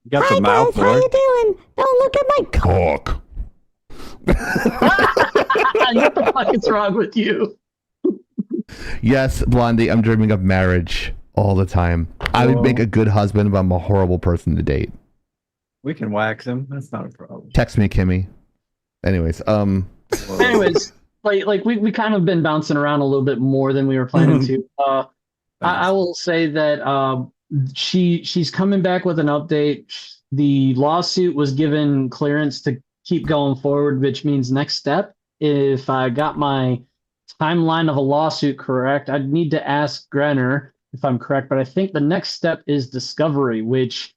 you got the mouth for it. doing? Don't look at my cock. What the fuck is wrong with you? Yes, Blondie, I'm dreaming of marriage all the time. I would make a good husband, but I'm a horrible person to date. We can wax him. That's not a problem. Text me, Kimmy. Anyways, Whoa. Anyways, like we kind of been bouncing around a little bit more than we were planning to. I will say that she's coming back with an update. The lawsuit was given clearance to keep going forward, which means next step, if I got my timeline of a lawsuit correct, I'd need to ask Grenner if I'm correct, but I think the next step is discovery, which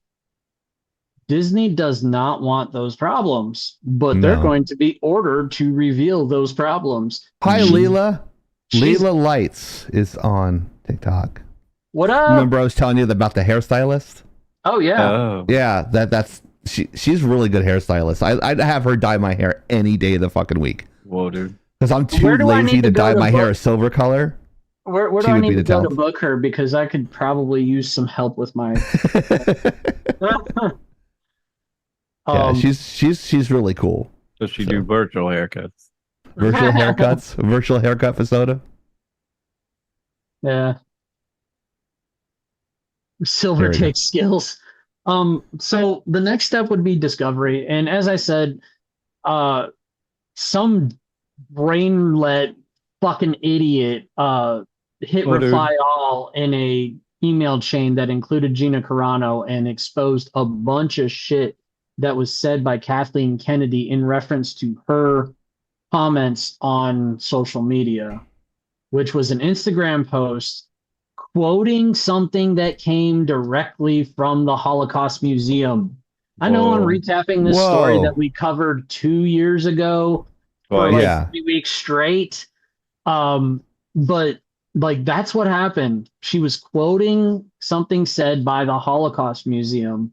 Disney does not want those problems, but they're No. going to be ordered to reveal those problems. hi, She- Leela. she's- Leela Lights is on TikTok. What up? Remember I was telling you about the hairstylist? Oh yeah. Oh. Yeah, that's she's a really good hairstylist. I'd have her dye my hair any day of the fucking week Whoa, dude. because I'm too Where do I lazy need to to go dye to my hair book- a silver color. Where She do I would need be to the go to talent. book her? Because I could probably use some help with my. Yeah, she's really cool. Does she do virtual haircuts? Virtual haircuts, virtual haircut for soda. Yeah. Silver There we go. takes skills. So the next step would be discovery. And as I said, some brainlet fucking idiot hit Oh, dude. reply all in a email chain that included Gina Carano and exposed a bunch of shit that was said by Kathleen Kennedy in reference to her comments on social media, which was an Instagram post quoting something that came directly from the Holocaust Museum. I know I'm recapping this story that we covered 2 years ago for like 3 weeks straight. But like that's what happened. She was quoting something said by the Holocaust Museum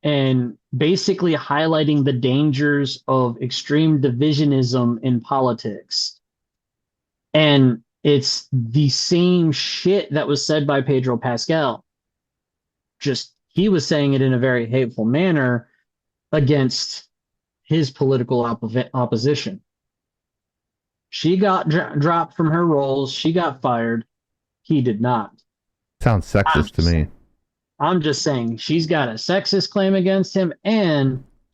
and basically highlighting the dangers of extreme divisionism in politics. And it's the same shit that was said by Pedro Pascal. Just he was saying it in a very hateful manner against his political opposition. She got dropped from her roles. She got fired. He did not. Sounds sexist to me. I'm just saying she's got a sexist claim against him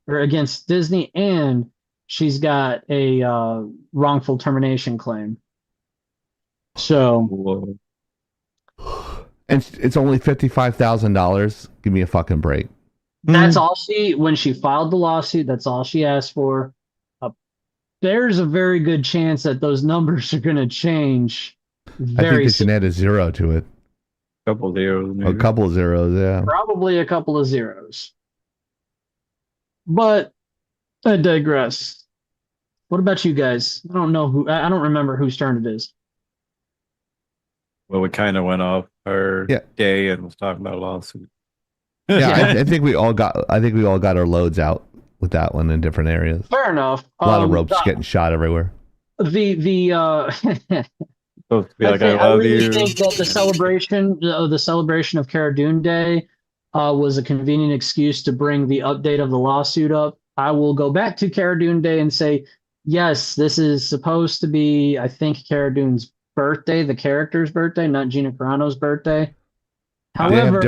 or against Disney, and she's got a wrongful termination claim. So, and it's only $55,000. Give me a fucking break. That's all when she filed the lawsuit, that's all she asked for. There's a very good chance that those numbers are going to change. I think they should add a zero to it. A couple zeros. Maybe. A couple of zeros, yeah. Probably a couple of zeros. But I digress. What about you guys? I don't remember whose turn it is. Well, we kind of went off our day and was talking about a lawsuit. Yeah, I think we all got our loads out with that one in different areas. Fair enough. A lot of ropes getting shot everywhere. Supposed to be like, I really think that the celebration of Cara Dune Day was a convenient excuse to bring the update of the lawsuit up. I will go back to Cara Dune Day and say, yes, this is supposed to be, I think, Cara Dune's birthday, the character's birthday, not Gina Carano's birthday. However,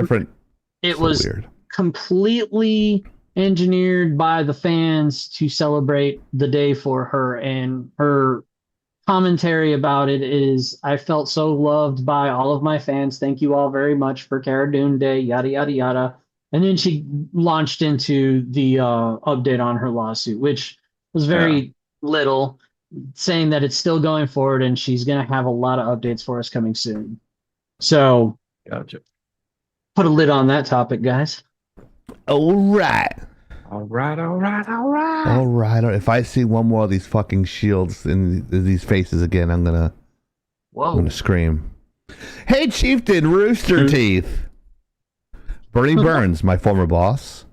it was weird. Completely engineered by the fans to celebrate the day for her, and her commentary about it is, I felt so loved by all of my fans. Thank you all very much for Cara Dune Day, yada, yada, yada. And then she launched into the update on her lawsuit, which was very little, saying that it's still going forward and she's going to have a lot of updates for us coming soon. So, gotcha. Put a lid on that topic, guys. All right. If I see one more of these fucking shields in these faces again, I'm gonna scream. Hey, Chieftain Rooster Teeth. Bernie Burns, my former boss,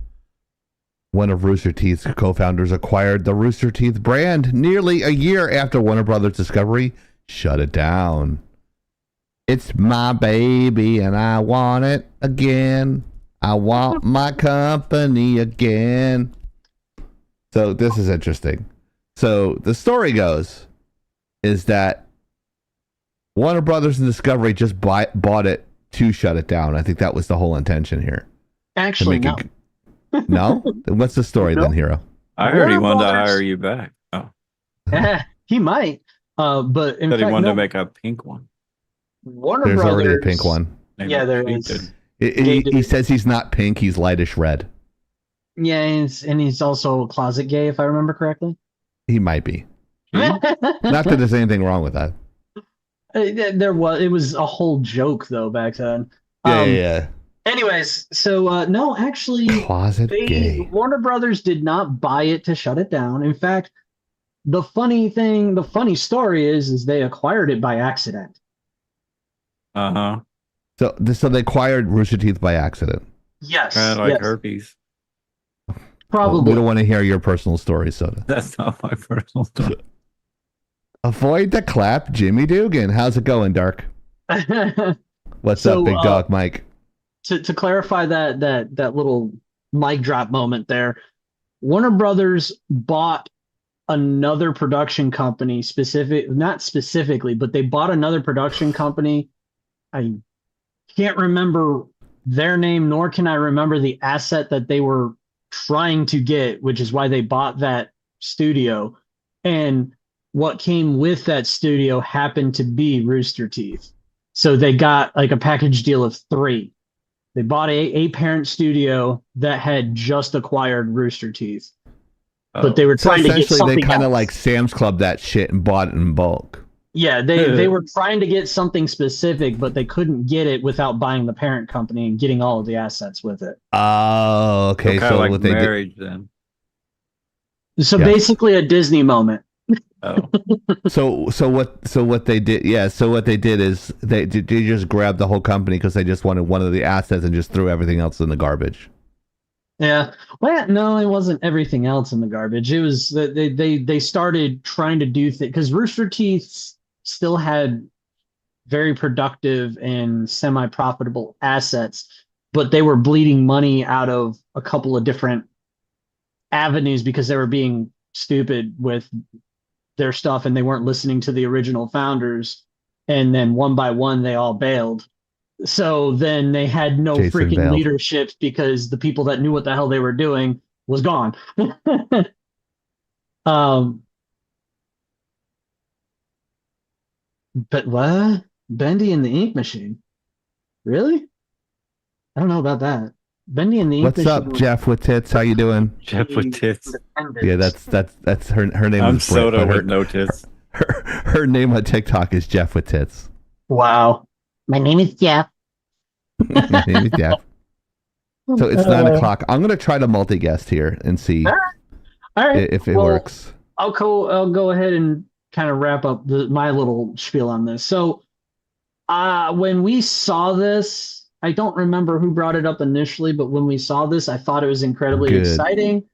one of Rooster Teeth's co-founders, acquired the Rooster Teeth brand nearly a year after Warner Brothers Discovery shut it down. It's my baby and I want it again. I want my company again. So this is interesting. So the story goes is that Warner Brothers and Discovery just bought it to shut it down. I think that was the whole intention here. Actually, no. No? What's the story then, Hero? I heard he wanted to hire you back. Oh. He might. But in fact, he wanted to make a pink one. There's already a pink one. Yeah, there is. He says he's not pink, he's lightish red. Yeah, and he's also closet gay, if I remember correctly. He might be. Not that there's anything wrong with that. It was a whole joke though back then. Yeah. Anyways, so no, actually, closet gay. Warner Brothers did not buy it to shut it down. In fact, the funny story is they acquired it by accident. So they acquired Rooster Teeth by accident. Yes. Kind of like herpes. Probably. We don't want to hear your personal story, Soda. That's not my personal story. Avoid the clap, Jimmy Dugan. How's it going, Dark? What's up, big dog, Mike? To clarify that little mic drop moment there, Warner Brothers bought another production company, not specifically, but they bought another production company. I can't remember their name, nor can I remember the asset that they were trying to get, which is why they bought that studio. And what came with that studio happened to be Rooster Teeth. So they got like a package deal of 3. They bought a parent studio that had just acquired Rooster Teeth, but they were So trying to get essentially, they something kind of else. like Sam's Club that shit and bought it in bulk. Yeah, they were trying to get something specific, but they couldn't get it without buying the parent company and getting all of the assets with it. Oh, okay. kind So of like what they did. marriage then. So Yeah. basically a Disney moment. Oh, So what they did? Yeah. So what they did is they just grabbed the whole company because they just wanted one of the assets and just threw everything else in the garbage. Yeah. Well, no, it wasn't everything else in the garbage. It was that they started trying to do things because Rooster Teeth still had very productive and semi-profitable assets, but they were bleeding money out of a couple of different avenues because they were being stupid with their stuff and they weren't listening to the original founders. And then one by one, they all bailed. So then they had no Jason freaking bailed. leadership because the people that knew what the hell they were doing was gone. But what? Bendy and the Ink Machine? Really? I don't know about that. Bendy and the Ink What's Machine. up, Jeff with tits? How you doing? Jeff with tits. Yeah, that's her. Her name I'm is Britt, Soda but with no tits. her name on TikTok is Jeff with tits. Wow. My name is Jeff. My name is Jeff. So it's 9:00. I'm gonna try to multi-guest here and see All right. if it Well, works. I'll go ahead and kind of wrap up my little spiel on this. So, when we saw this, I don't remember who brought it up initially, but when we saw this, I thought it was incredibly Good. exciting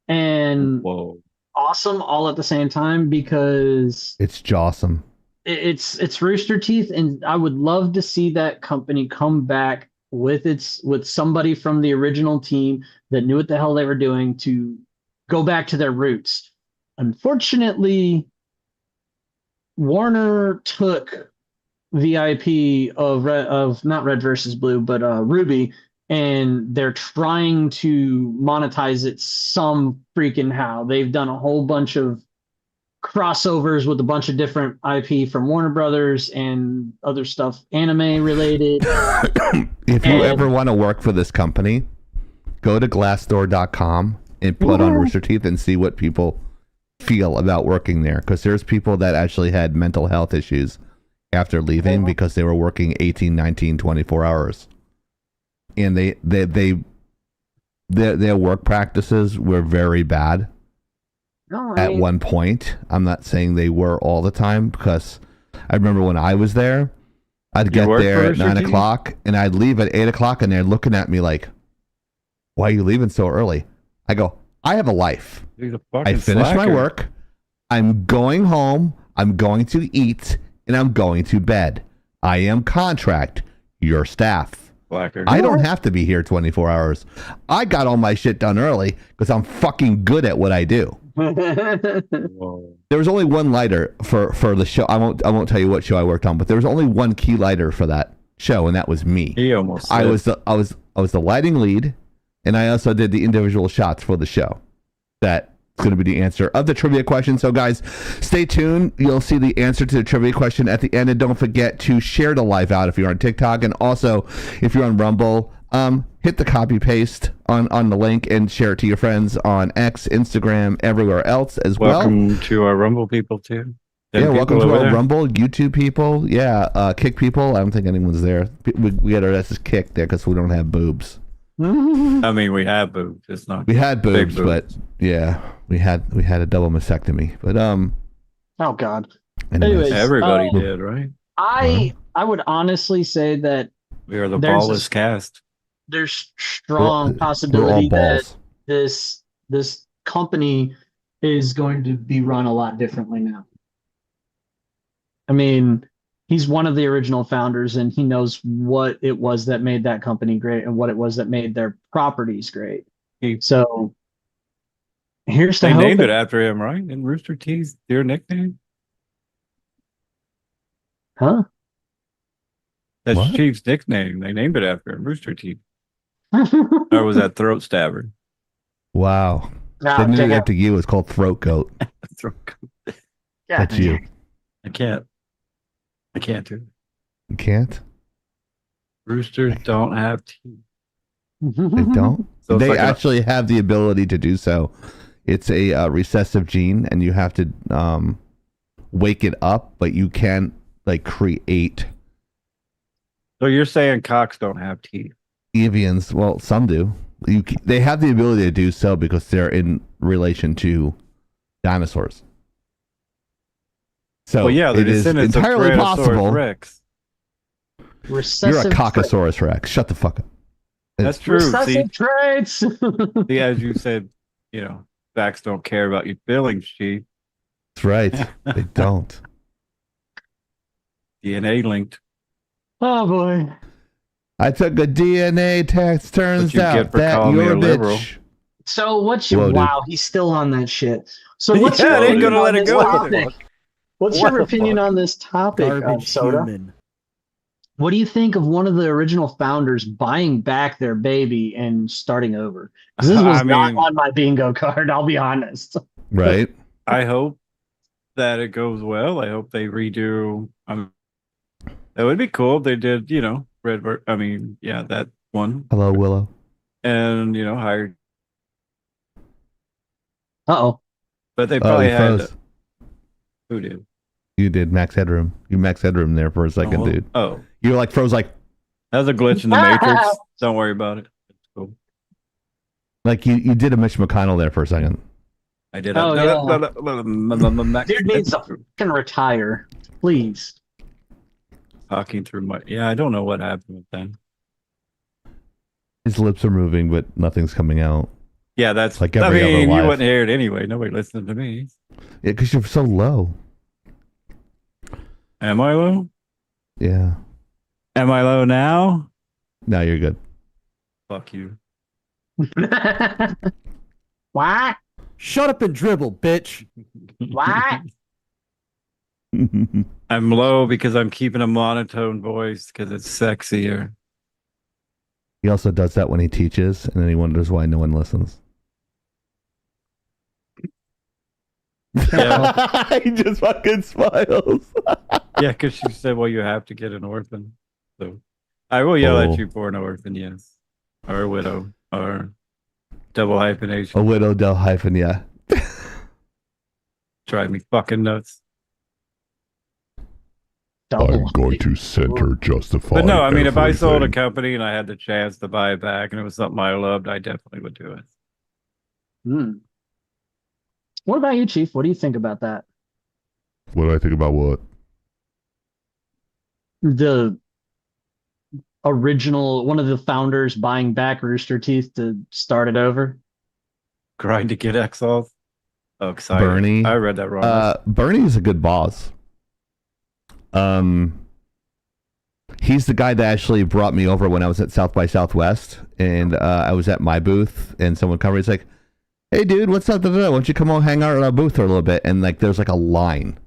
and Whoa. awesome all at the same time because It's jawsome. it's Rooster Teeth, and I would love to see that company come back with somebody from the original team that knew what the hell they were doing to go back to their roots. Unfortunately, Warner took the IP of not Red versus Blue, but Ruby, and they're trying to monetize it some freaking how. They've done a whole bunch of crossovers with a bunch of different IP from Warner Brothers and other stuff, anime related. If you ever want to work for this company, go to glassdoor.com and put on Rooster Teeth and see what people feel about working there. Because there's people that actually had mental health issues after leaving because they were working 18, 19, 24 hours. And their work practices were very bad. No, At one point. I'm not saying they were all the time because I remember when I was there, I'd get worked there for at Rooster 9 Teeth? o'clock and I'd leave at 8 o'clock and they're looking at me like, why are you leaving so early? I go, I have a life. He's a I fucking finish my slacker. work. I'm going home. I'm going to eat and I'm going to bed. I am contract. Your staff. Slacker. I don't have to be here 24 hours. I got all my shit done early because I'm fucking good at what I do. Whoa. There was only one lighter for the show. I won't tell you what show I worked on, but there was only one key lighter for that show, and that was me. He almost I said- was the lighting lead, and I also did the individual shots for the show. That's going to be the answer of the trivia question. So guys, stay tuned. You'll see the answer to the trivia question at the end, and don't forget to share the live out if you're on TikTok, and also if you're on Rumble. Hit the copy paste on the link and share it to your friends on X, Instagram, everywhere else as Welcome to our Rumble people too. yeah, Them welcome people to over our there. Rumble, YouTube people. Yeah, Kick people. I don't think anyone's there. We had our asses kicked there because we don't have boobs. I mean, we have boobs. It's not. We had big boobs, but yeah, we had a double mastectomy. But Oh God. anyways. Everybody did, right? I would honestly say that We are the There's ballless a- cast. there's strong We're all possibility that balls. this company is going to be run a lot differently now. I mean, he's one of the original founders and he knows what it was that made that company great and what it was that made their properties great. So here's to They hope named that- it after him, right? And Rooster Teeth's their nickname. Huh? That's What? Chief's nickname. They named it after him, Rooster Teeth. Or was that Throat Stabber? Wow. Nah, They named check it out- after you. It's called Throat Goat. Throat- yeah. That's you. I can't do it. You can't. Roosters don't have teeth. They don't. So it's They like actually have the ability to do so. It's a recessive gene, and you have to wake it up, but you can't like create So you're saying cocks don't have teeth? avians. Well, some do. They have the ability to do so because they're in relation to dinosaurs. So Well, yeah, the it is descendants of entirely Tyrannosaurus possible. Rex. You're a Recessive Cockosaurus Rex. Shut the fuck up. That's true. See, recessive traits. see, as you said, facts don't care about your feelings, Chief. That's right. They don't. DNA linked. Oh boy. I took a DNA test. Turns you out get for that calling me you're a a liberal. bitch. So what's your Whoa, dude. Wow, he's still on that shit. So what's Yeah, your they ain't opinion gonna on let it this go. topic? What's What your the opinion fuck? on this topic, Garbage Soda? human. What do you think of one of the original founders buying back their baby and starting over? 'Cause this was I not mean- on my bingo card, I'll be honest. Right? I hope that it goes well. I hope they redo. That would be cool if they did, Redbird. I mean, yeah, that one. Hello, Willow. And, hired. Uh-oh. But they Oh, probably you had. froze. Who did? You did Max Headroom. You Max Headroom there for a second, dude. Oh, You like froze like that was a glitch in the Matrix. Don't worry about it. It's cool. you did a Mitch McConnell there for a second. I did. Oh, yeah. Dude needs to fucking retire. Please. Talking through my. Yeah, I don't know what happened with that. His lips are moving, but nothing's coming out. Yeah, that's Like I every other mean, you life. wouldn't hear it anyway. Nobody listened to me. Yeah, because you're so low. Am I low? Yeah. Am I low now? Now you're good. Fuck you. What? Shut up and dribble, bitch. What? I'm low because I'm keeping a monotone voice because it's sexier. He also does that when he teaches, and then he wonders why no one listens. Yeah. He just fucking smiles. Yeah, because she said, well, you have to get an orphan. So I will yell Oh. at you for an orphan, yes. Or a widow. Or double A hyphenation. widow del hyphen, yeah. Drive me fucking nuts. Double. to center justify. But no, I mean, if I sold a company and I had the chance to buy it back and it was something I loved, I definitely would do it. Hmm. What about you, Chief? What do you think about that? What do I think about what? The original, one of the founders buying back Rooster Teeth to start it over? Grind to get Exalt. Oh, excited. Bernie. I read that wrong. Bernie is a good boss. He's the guy that actually brought me over when I was at South by Southwest, and I was at my booth, and someone covered. He's like, "Hey, dude, what's up? Why don't you come on, hang out at our booth for a little bit?" And like, there's like a line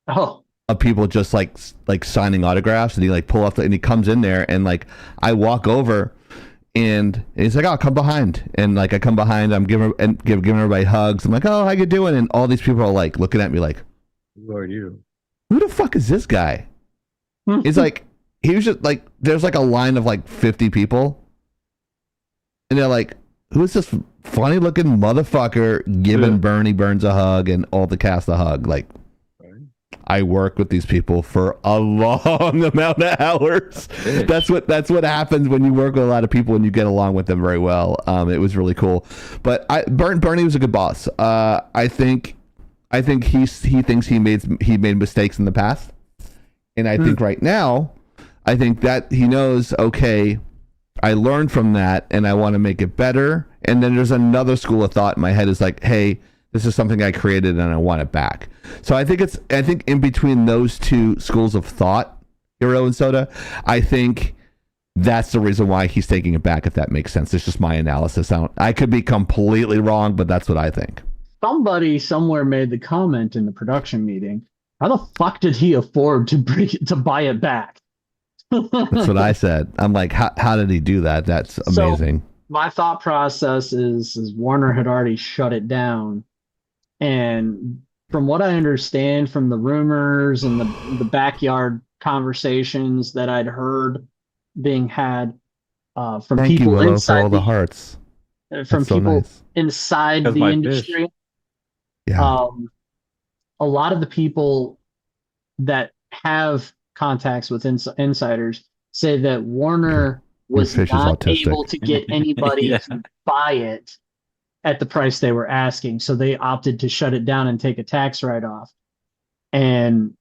Oh, of people just like signing autographs, and he like pull off, and he comes in there, and like I walk over, and he's like, "Oh, come behind," and like I come behind, I'm giving everybody hugs. I'm like, "Oh, how you doing?" And all these people are like looking at me like, Who are you? "Who the fuck is this guy?" It's like he was just like, there's like a line of like 50 people, and they're like, "Who's this funny looking motherfucker giving Yeah. Bernie Burns a hug and all the cast a hug?" Like, I work with these people for a long amount of hours. Bitch. That's what happens when you work with a lot of people and you get along with them very well. It was really cool. But Bernie was a good boss. I think he thinks he made mistakes in the past, and I think right now, I think that he knows, okay, I learned from that and I want to make it better. And then there's another school of thought in my head is like, hey, this is something I created and I want it back. So I think in between those two schools of thought, Hero and Soda, I think that's the reason why he's taking it back, if that makes sense. It's just my analysis. I could be completely wrong, but that's what I think. somebody somewhere made the comment in the production meeting. How the fuck did he afford to buy it back? That's what I said. I'm like, how did he do that? That's amazing. My thought process is Warner had already shut it down, and from what I understand from the rumors and the backyard conversations that I'd heard being had from Thank you, people Willow, for all inside the hearts. from That's so people nice. inside That's the my industry. Yeah. A lot of the people that have contacts with insiders say that Warner was fish is not autistic. able to get anybody Yeah. to buy it at the price they were asking, so they opted to shut it down and take a tax write-off. And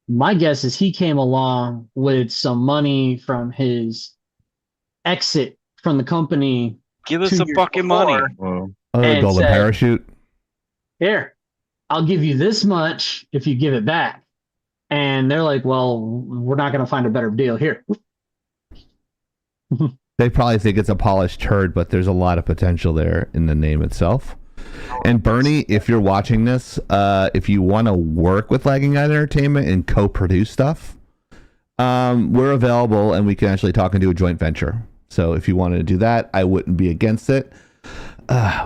my guess is he came along with some money from his exit from the company. Give us 2 some years fucking money. before, Whoa. Oh, the and golden said, parachute. "Here, I'll give you this much if you give it back." And they're like, "Well, we're not going to find a better deal here." They probably think it's a polished turd, but there's a lot of potential there in the name itself. And Bernie, if you're watching this, if you want to work with Lagging Out Entertainment and co-produce stuff, we're available and we can actually talk and do a joint venture. So if you wanted to do that, I wouldn't be against it.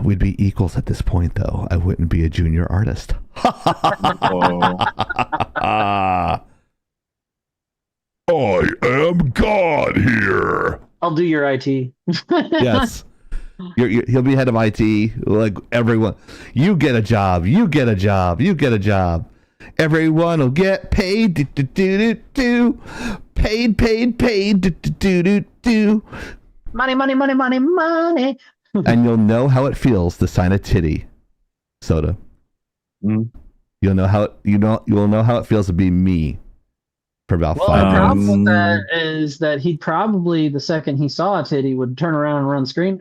We'd be equals at this point, though. I wouldn't be a junior artist. I am God here. I'll do your IT. Yes. He'll be head of IT. Like everyone, you get a job. You get a job. You get a job. Everyone will get paid. Do, do, do, do, do. Paid. Do, do, do, do, do. Money, money, money, money, money. And you'll know how it feels to sign a titty, Soda. Mm. You'll know how it feels to be me for about Well, 5 the problem minutes. with that is that he'd probably, the second he saw a titty, would turn around and run screen.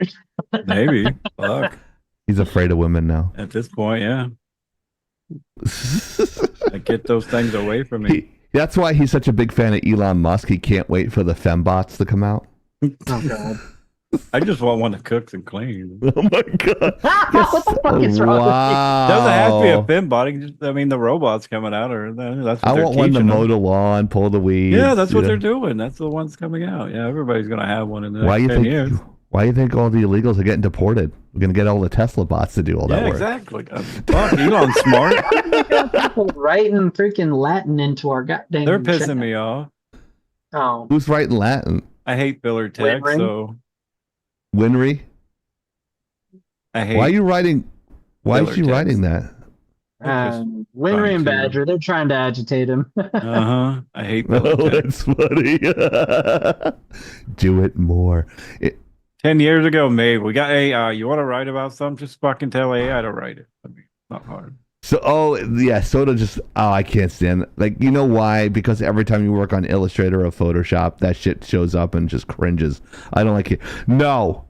Maybe. Fuck. He's afraid of women now. At this point, yeah. Like, get those things away from me. That's why he's such a big fan of Elon Musk. He can't wait for the fembots to come out. Oh, God. I just want one that cooks and cleans. Oh my god! What the fuck is wrong with you? Wow. Doesn't have to be a fembot. I mean, the robots coming out are that's what I they're want one to teaching mow them. the lawn, pull the weeds. Yeah, that's what you they're know. doing. That's the ones coming out. Yeah, everybody's gonna have one in the Why next you 10 think? years. Why you think all the illegals are getting deported? We're gonna get all the Tesla bots to do all that Yeah, work. exactly. Fuck, Elon's smart. We got people writing freaking Latin into our goddamn They're chat. pissing me off. Oh, Who's writing Latin? I hate filler text, Ring? so Winry? I hate. Why are you writing? Why is filler she text. writing that? Winry and trying to- Badger, they're trying to agitate him. I hate filler Oh, text. that's funny. Do it more. 10 years ago, maybe we got AI. You want to write about something? Just fucking tell AI to write it. I mean, not hard. So, Soda just, I can't stand it. Like, you know why? Because every time you work on Illustrator or Photoshop, that shit shows up and just cringes. I don't like it. No,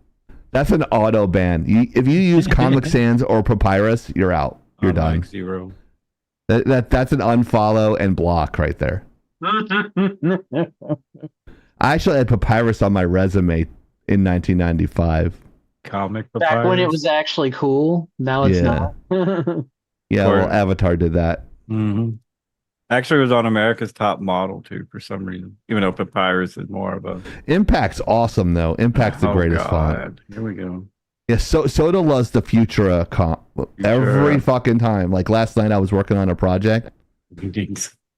that's an auto ban. If you use Comic Sans or Papyrus, you're out. You're done. Like 0. That's an unfollow and block right there. I actually had Papyrus on my resume in 1995. Comic Back when it papyrus. was actually cool. Now it's Yeah. not. Yeah, Or- well, Avatar did that. Mm-hmm. Actually, it was on America's Top Model too, for some reason. Even though Papyrus is more of a Impact's awesome though. Impact's the greatest font. God. Here we go. Yeah, Soda loves the Futura comp every Futura. fucking time. Like last night, I was working on a project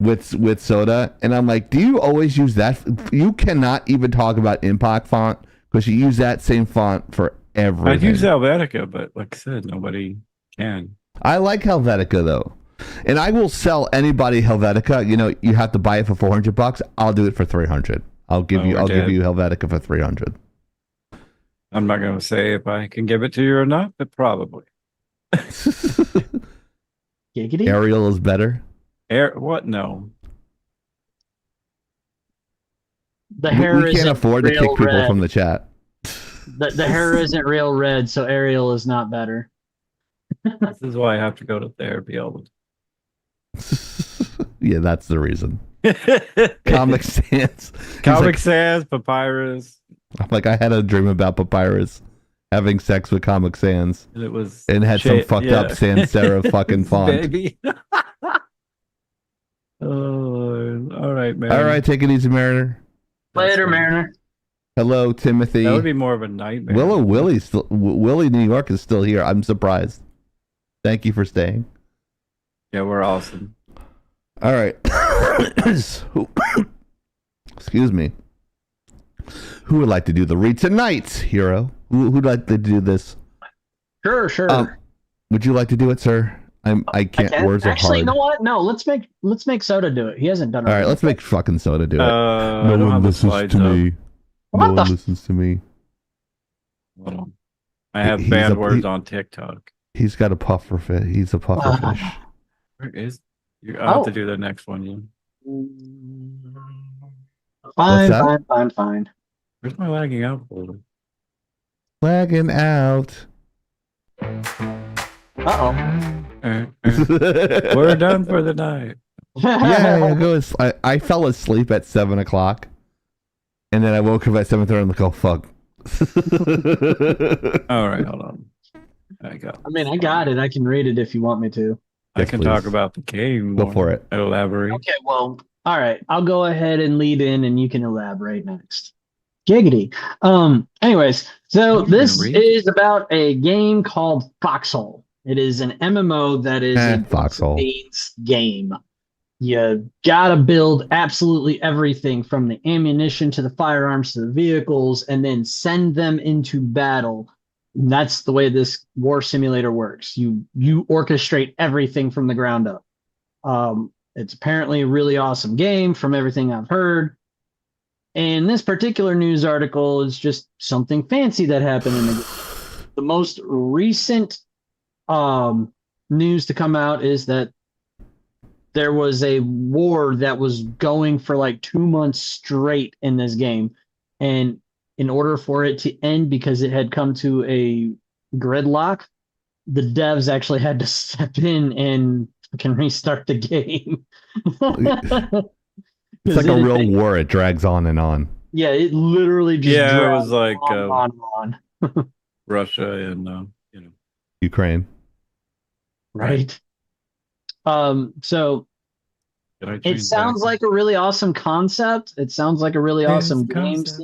with Soda, and I'm like, "Do you always use that? You cannot even talk about Impact font because you use that same font for everything." I'd use Helvetica, but like I said, nobody can. I like Helvetica though, and I will sell anybody Helvetica. You know, you have to buy it for $400. I'll do it for $300. I'll give you Helvetica for $300. I'm not going to say if I can give it to you or not, but probably. Giggity. Arial is better. What? No. The hair We can't isn't afford to real kick people red. from the chat. The hair isn't real red, so Ariel is not better. This is why I have to go to therapy all Yeah, that's the reason. the Comic Sans. Comic Sans, Papyrus. I'm like, I had a dream about Papyrus having sex with Comic Sans And it was and had some fucked up sans serif fucking font. Baby. Oh, all right, man. All right, take it easy, Mariner. Later, Mariner. Hello, Timothy. That would be more of a nightmare. Willie New York is still here. I'm surprised. Thank you for staying. Yeah, we're awesome. All right. Excuse me. Who would like to do the read tonight, Hero? Who'd like to do this? Sure. Would you like to do it, sir? I can't. Words are Actually, hard. you know what? No, let's make Soda do it. He hasn't done it. All right, let's make fucking Soda do it. I No don't one have the listens slides to up. me. What No the one listens to me. Hold on. I have He's banned a- words he- on TikTok. He's got a puffer fish. He's a puffer fish. Where is? I'll have to Oh. do the next one. Yeah. Fine, that? fine. Where's my lagging out folder? Lagging out. Uh-oh. We're done for the night. Yeah, I fell asleep at 7 o'clock, and then I woke up at 7:30. I'm like, oh fuck. All right, hold on. I got. I mean, I got it. I can read it if you want me to. I Yes, can please. talk about the game. Go more. for it. Elaborate. Okay, well, all right. I'll go ahead and lead in, and you can elaborate next. Giggity. Anyways, so You this can read. is about a game called Foxhole. It is an MMO that is a Foxhole. base game. You gotta build absolutely everything from the ammunition to the firearms to the vehicles, and then send them into battle. And that's the way this war simulator works. You orchestrate everything from the ground up. It's apparently a really awesome game from everything I've heard. And this particular news article is just something fancy that happened in the most recent news to come out is that there was a war that was going for like 2 months straight in this game. And in order for it to end, because it had come to a gridlock, the devs actually had to step in and can restart the game. It's like a real war. It drags on and on. Yeah, it literally just Yeah, it dragged was like on. Russia and Ukraine. Right. So Did I it change sounds back? like a really awesome concept. It sounds like a really Yes, awesome game. concept.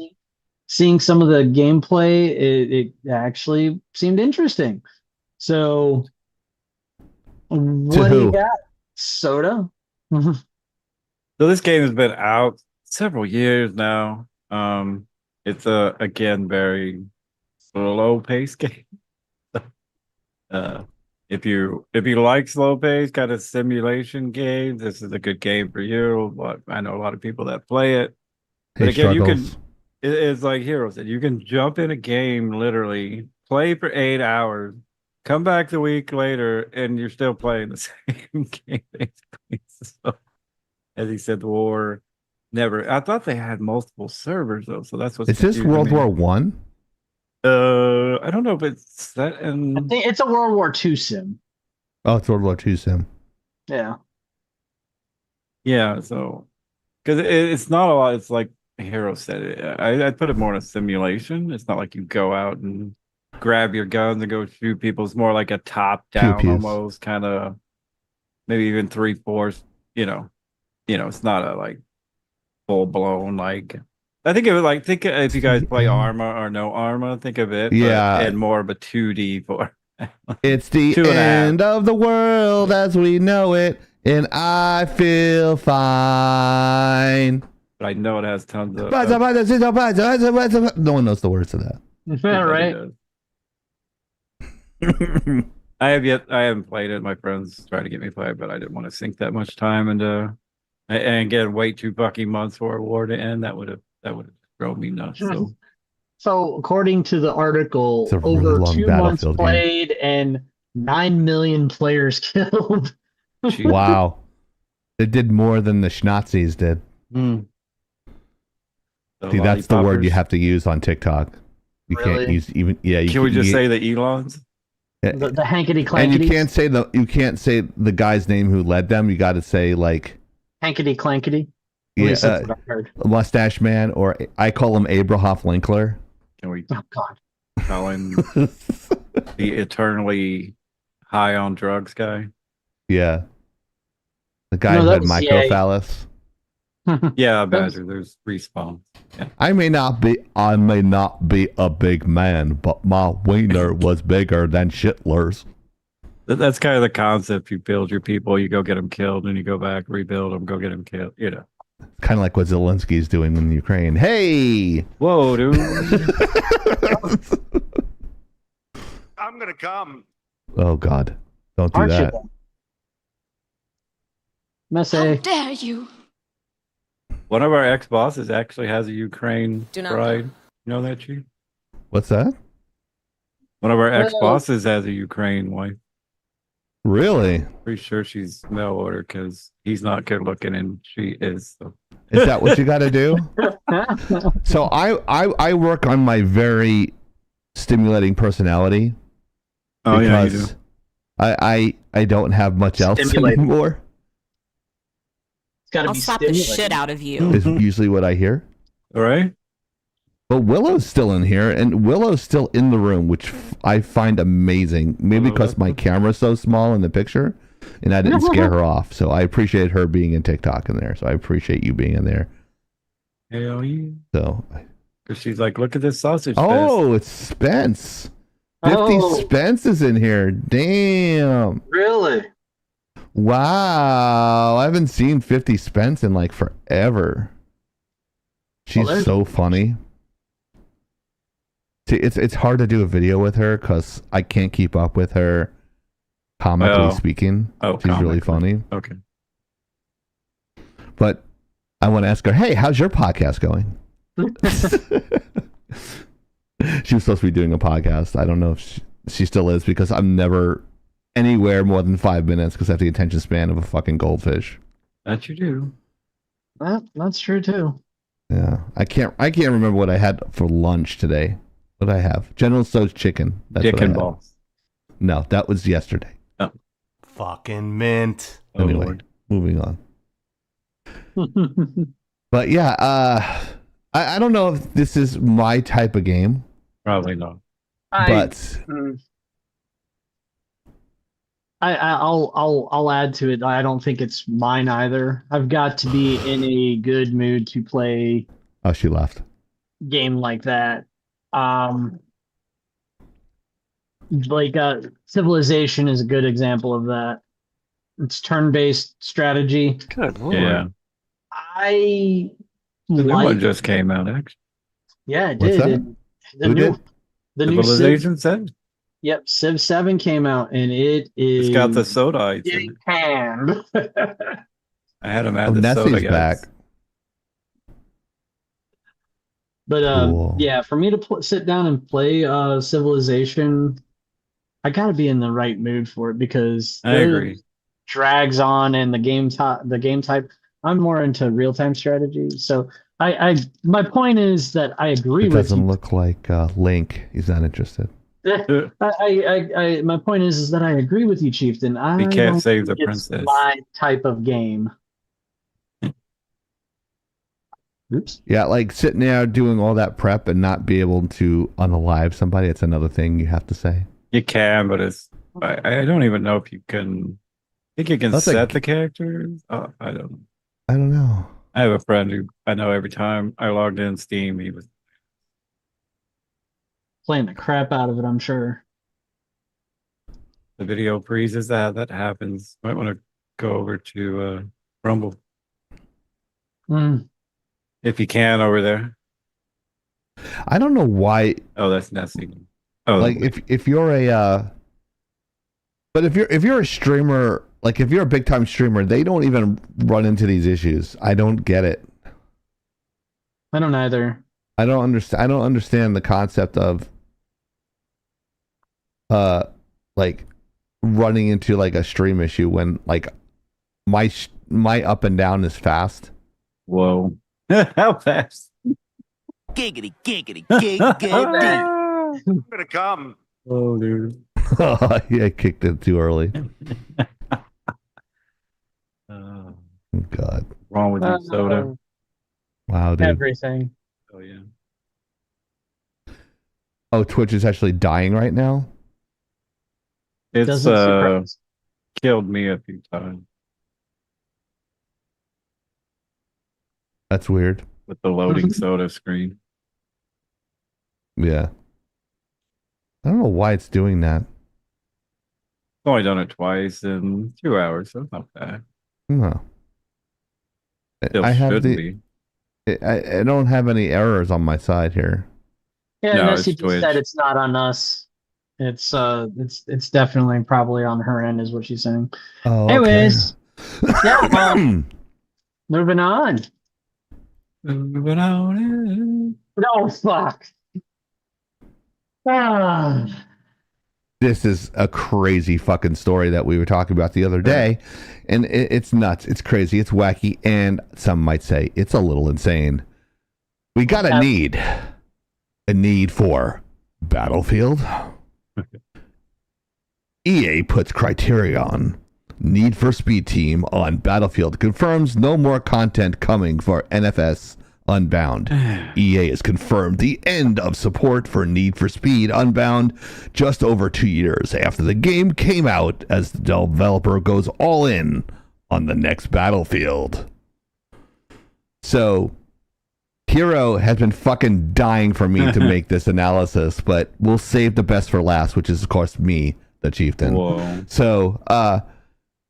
Seeing some of the gameplay, it actually seemed interesting. So what do who? you got, Soda? So this game has been out several years now. It's a again very slow paced game. If you like slow paced kind of simulation games, this is a good game for you. But I know a lot of people that play it. But He again, struggles. it's like Hero said, you can jump in a game literally, play for 8 hours, come back the week later, and you're still playing the same game basically. So, as he said, the war never. I thought they had multiple servers though, so that's what's. Is this confusing World me. War One? I don't know if it's that I and think it's a World War II sim. Oh, it's World War Two sim. Yeah. yeah. So because it's not a lot. It's like Hero said. I'd put it more in a simulation. It's not like you go out and grab your guns and go shoot people. It's more like a top down Pew-pews. almost kind of, maybe even 3/4. It's not a like full blown like. I think of it like if you guys play Arma or no Arma, think of it. Yeah. and more of a 2D for. It's the 2.5. end of the world as we know it, and I feel fine. But I know it has tons of. No one knows the words to that. Right. I haven't played it. My friends tried to get me to play it, but I didn't want to sink that much time and again wait 2 fucking months for a war to end. That would have drove me nuts. So So according to the article, It's a really over long 2 months Battlefield game. played and 9 million players killed. Jeez. Wow. It did more than the Schnazis did. Hmm. The See, that's the word you lollipoppers. have to use on TikTok. You can't Really? use even you Can we just you- say the Elons? The hankety and you clankety. can't say the guy's name who led them. You got to say like Hankety clankety. At yeah, least that's what I heard. Mustache Man, or I call him Abrahoff Linkler. Can we Oh God. call him the eternally high on drugs guy? Yeah, the guy No, who that had was Yeah, That's- Badger. There's Respawn. I may not be a big man, but my wiener was bigger than Schindler's. That's kind of the concept. You build your people, you go get them killed, and you go back, rebuild them, go get them killed. You know. Kind of like what Zelensky's doing in Ukraine. Hey! Whoa, dude. I'm gonna come. Oh, God. Don't do that. Messy. dare you? One of our ex-bosses actually has a Ukraine Do not bride. You know that, Chief? What's that? One of our ex-bosses has a Ukraine wife. Really? Pretty sure she's mail order because he's not good looking and she is. So. Is that what you got to do? So I work on my very stimulating personality. Oh, yeah, you do. Because I don't have much else anymore. It's gotta I'll be slap the shit out of you. Is usually what I hear. All right. But Willow's still in here, and Willow's still in the room, which I find amazing. Maybe because my camera's so small in the picture, and I didn't scare her off. So I appreciate her being in TikTok in there. So I appreciate you being in there. Hell yeah. So, because she's like, look at this sausage. oh, it's Spence. 50 Spence is in here. Damn. Really? Wow. I haven't seen 50 Spence in like forever. She's so funny. See, it's hard to do a video with her because I can't keep up with her comically speaking. Oh, she's really funny. Okay. But I want to ask her, hey, how's your podcast going? She was supposed to be doing a podcast. I don't know if she still is because I'm never anywhere more than 5 minutes because I have the attention span of a fucking goldfish. That you do. That's true too. Yeah, I can't remember what I had for lunch today. What did I have? General Tso's chicken. That's chicken what I had. balls. No, that was yesterday. Oh. Fucking mint. Anyway, Lord. moving on. But yeah, I don't know if this is my type of game. Probably not. But I'll add to it. I don't think it's mine either. I've got to be in a good mood to play. Oh, she left. Game like that. Like Civilization is a good example of that. It's turn-based strategy. Good Lord. Yeah. I The new one just came out, actually. Yeah, it What's did. that? The new Civilization 7? Yep, Civ 7 came out, and it is. It's got the soda ice in getting it. panned. I had him add the soda Nessie's guys. back. But Cool. yeah, for me to sit down and play Civilization, I got to be in the right mood for it because I agree. Drags on and the game type. I'm more into real time strategy, so my point is that I agree It with doesn't you. look like Link. He's not interested. My point is that I agree with you, Chieftain. I can't don't save the think it's princess. my type of game. Oops. Yeah, like sitting there doing all that prep and not be able to unalive somebody. It's another thing you have to say. You can, but it's. I don't even know if you can. I think you can That's set the characters. Oh, I don't know. I don't know. I have a friend who I know every time I logged in Steam, he was. Playing the crap out of it, I'm sure. The video freezes that happens. Might want to go over to Rumble if you can over there. I don't know why. Oh, that's Nessie. Oh, Like if you're a, but if you're a streamer, like if you're a big time streamer, they don't even run into these issues. I don't get it. I don't either. I don't understand the concept of like running into like a stream issue when like my up and down is fast. Whoa. How fast? Giggity, giggity, giggity. I'm gonna come. Oh, dude. Yeah, I kicked it too early. Oh, God. wrong with you, soda? Wow, dude. Everything. Oh, yeah. Oh, Twitch is actually dying right now. It's Doesn't surprise. killed me a few times That's weird. with the loading soda screen. Yeah. I don't know why it's doing that. only done it twice in 2 hours, so it's not bad. No. Still I have shouldn't the. be. I don't have any errors on my side here. Yeah, No, and it's SCP Twitch. said it's not on us. It's definitely probably on her end, is what she's saying. Oh, okay. Anyways, yeah, moving on. Moving on. No, fuck. Ah. This is a crazy fucking story that we were talking about the other day, and it's nuts. It's crazy. It's wacky, and some might say it's a little insane. We got a need for Battlefield. EA puts Criterion Need for Speed team on Battlefield, confirms no more content coming for NFS Unbound. EA has confirmed the end of support for Need for Speed Unbound just over 2 years after the game came out, as the developer goes all in on the next Battlefield. So, Hero has been fucking dying for me to make this analysis, but we'll save the best for last, which is, of course, me, the chieftain. Whoa. So,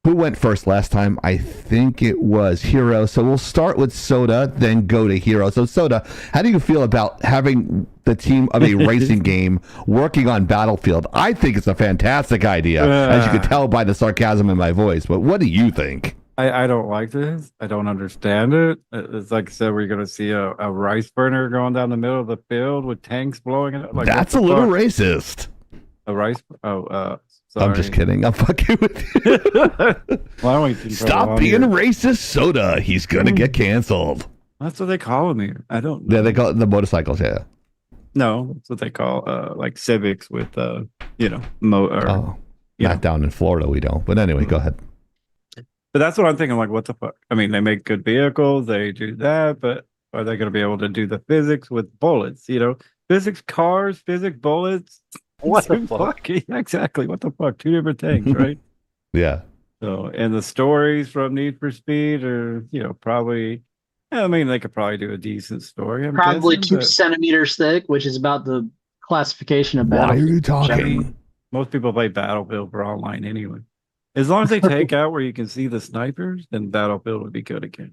who went first last time? I think it was Hero. So we'll start with Soda, then go to Hero. So Soda, how do you feel about having the team of a racing game working on Battlefield? I think it's a fantastic idea, as you can tell by the sarcasm in my voice. But what do you think? I don't like this. I don't understand it. It's like I said, we're going to see a rice burner going down the middle of the field with tanks blowing it up. Like, that's a little racist. A rice? Sorry. I'm just kidding. I'm fucking with you. Stop being racist, Soda. He's gonna get canceled. That's what they call them here. I don't know. Yeah, they call it the motorcycles. Yeah. No, that's what they call like Civics with not down in Florida. We don't. But anyway, go ahead. But that's what I'm thinking. Like, what the fuck? I mean, they make good vehicles. They do that, but are they going to be able to do the physics with bullets? Physics cars, physics bullets. What the fuck? Exactly. What the fuck? Two different things, right? Yeah. So, and the stories from Need for Speed are, probably. I mean, they could probably do a decent story. I'm probably guessing, 2 centimeters thick, which is about the classification of Why Battlefield. are you talking? Most people play Battlefield for online anyway. As long as they take out where you can see the snipers, then Battlefield would be good again.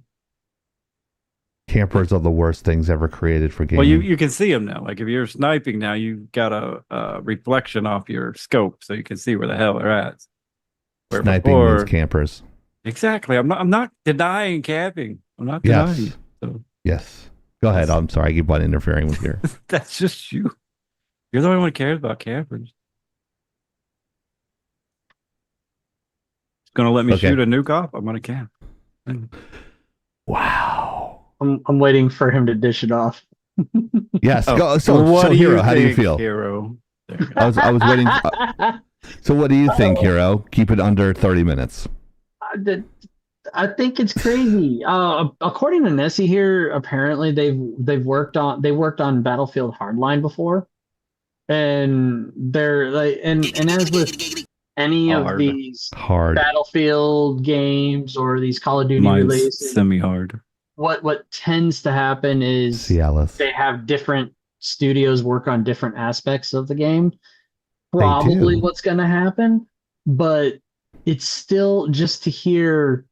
Campers are the worst things ever created for gaming. Well, you can see them now. Like if you're sniping now, you've got a reflection off your scope, so you can see where the hell they're at. Where Sniping means campers. Exactly. I'm not denying camping. I'm not denying. So. Yes. Go ahead. I'm sorry. I keep on interfering with you. That's just you. You're the only one who cares about campers. It's gonna let me shoot a nuke off. I'm gonna camp. Wow. I'm waiting for him to dish it off. Yes. So Hero, how do you feel? Hero. I was waiting. So what do you think, Hero? Keep it under 30 minutes. I think it's crazy. According to Nessie here, apparently they've worked on Battlefield Hardline before, and they're like, and as with any of these Battlefield games or these Call of Duty releases, semi-hard. What tends to happen is they have different studios work on different aspects of the game. Probably what's going to happen, but it's still just to hear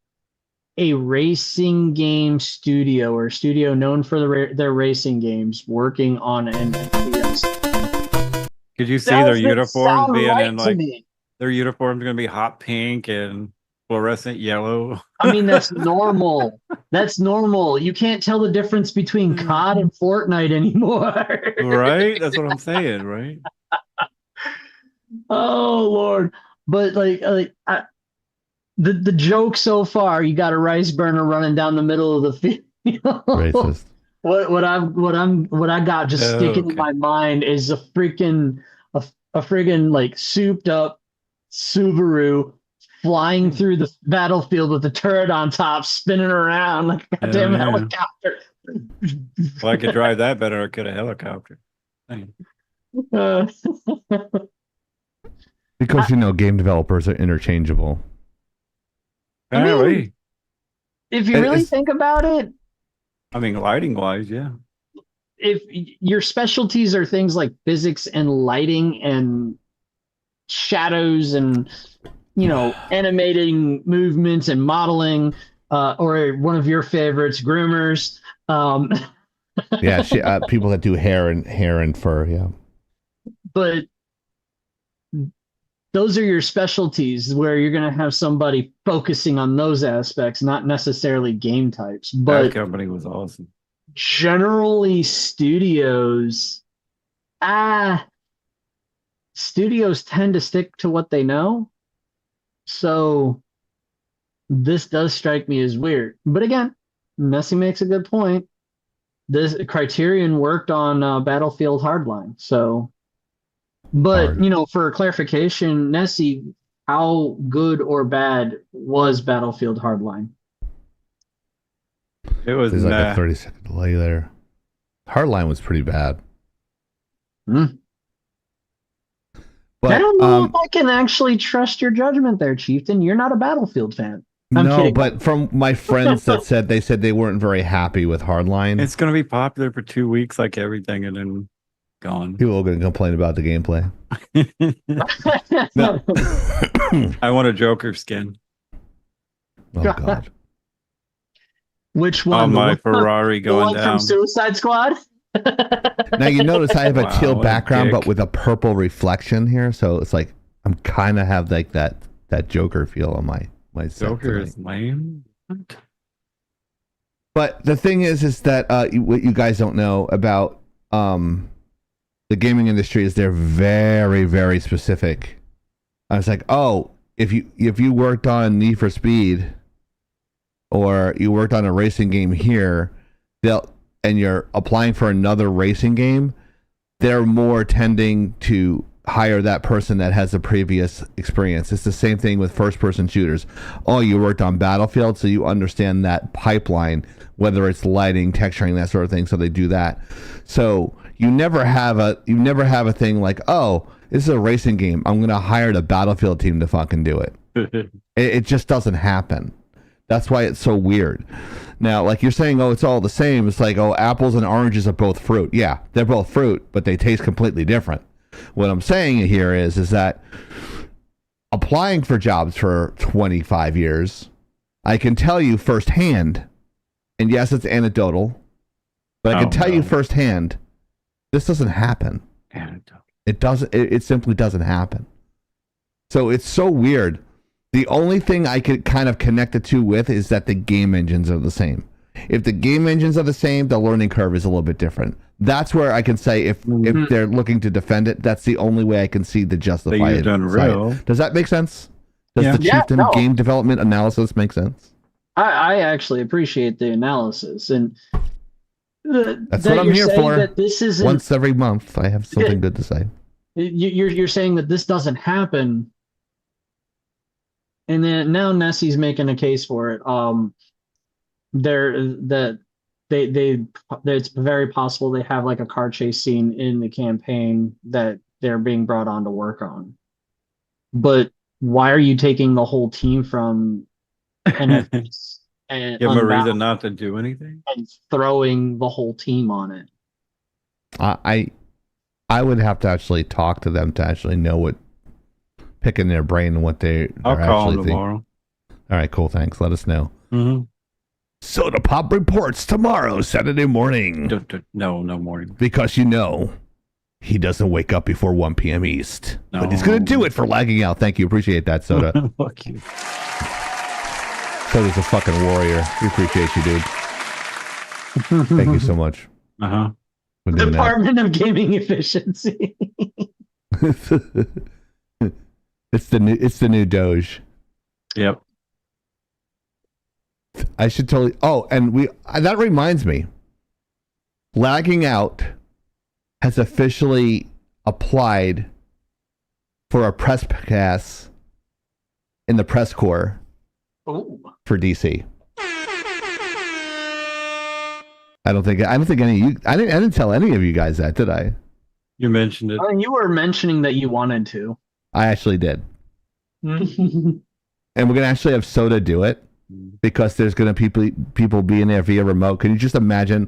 a racing game studio or studio known for their racing games working on an FPS. Could you see their uniforms being in like their uniforms going to be hot pink and fluorescent yellow? I mean, that's normal. That's normal. You can't tell the difference between COD and Fortnite anymore. Right? That's what I'm saying, right? Oh Lord. But the joke so far, you got a rice burner running down the middle of the field. Racist. What I got just sticking in my mind is a friggin' like souped up Subaru flying through the battlefield with the turret on top, spinning around like a goddamn helicopter. Well, I could drive that better. I could a helicopter. Because game developers are interchangeable. Apparently. If you really think about it, I mean, lighting wise, yeah. If your specialties are things like physics and lighting and shadows and animating movements and modeling, or one of your favorites, groomers. Yeah, people that do hair and fur. Yeah, but those are your specialties where you're going to have somebody focusing on those aspects, not necessarily game types. But That company was awesome. Generally, studios tend to stick to what they know. So this does strike me as weird. But again, Messi makes a good point. This Criterion worked on Battlefield Hardline. So, but for clarification, Nessie, how good or bad was Battlefield Hardline? It was There's like a 30-second delay there. Hardline was pretty bad. But I don't know if I can actually trust your judgment there, Chieftain. You're not a Battlefield fan. I'm kidding. But from my friends they said they weren't very happy with Hardline. It's going to be popular for 2 weeks, like everything, and then gone. People are going to complain about the gameplay. No. I want a Joker skin. Oh God! Which one? On my Ferrari going down. From Suicide Squad. Now you notice I have a teal background, dick. but with a purple reflection here, so it's like I'm kind of have like that Joker feel on my set Joker tonight. is lame. What? But the thing is that what you guys don't know about the gaming industry is they're very, very specific. I was like, oh, if you worked on Need for Speed or you worked on a racing game here, and you're applying for another racing game, they're more tending to hire that person that has a previous experience. It's the same thing with first-person shooters. Oh, you worked on Battlefield, so you understand that pipeline, whether it's lighting, texturing, that sort of thing. So they do that. So you never have a thing like, oh, this is a racing game, I'm gonna hire the Battlefield team to fucking do it. It just doesn't happen. That's why it's so weird. Now, like you're saying, oh, it's all the same. It's like, oh, apples and oranges are both fruit. Yeah, they're both fruit, but they taste completely different. What I'm saying here is that applying for jobs for 25 years, I can tell you firsthand, and yes, it's anecdotal, but I can tell you firsthand, this doesn't happen. It doesn't. It simply doesn't happen. So it's so weird. The only thing I could kind of connect the two with is that the game engines are the same. If the game engines are the same, the learning curve is a little bit different. That's where I can say if they're looking to defend it, that's the only way I can see to justify it. Does that make sense? Does the Chieftain game development analysis make sense? I actually appreciate the analysis, and that's what I'm here for. That this isn't, once every month, I have something good to say. You're saying that this doesn't happen. And then now Nessie's making a case for it. It's very possible they have like a car chase scene in the campaign that they're being brought on to work on. But why are you taking the whole team from NFS and give them a reason not to do anything and throwing the whole team on it? I would have to actually talk to them to actually know what. Picking their brain and what they're I'll call actually them tomorrow. All right, cool. Thanks. Let us know. Mm-hmm. Soda Pop reports tomorrow, Saturday morning. No morning. Because he doesn't wake up before 1 p.m. East. No. But he's going to do it for lagging out. Thank you. Appreciate that, Soda. Fuck you. Soda's a fucking warrior. We appreciate you, dude. Thank you so much. Uh-huh. Department of Gaming Efficiency. It's the new Doge. Yep. I should totally. Oh, and that reminds me. Lagging Out has officially applied for a press pass in the press corps for DC. I don't think any of you. I didn't tell any of you guys that, did I? You mentioned it. You were mentioning that you wanted to. I actually did. And we're going to actually have Soda do it because there's going to people being there via remote. Can you just imagine?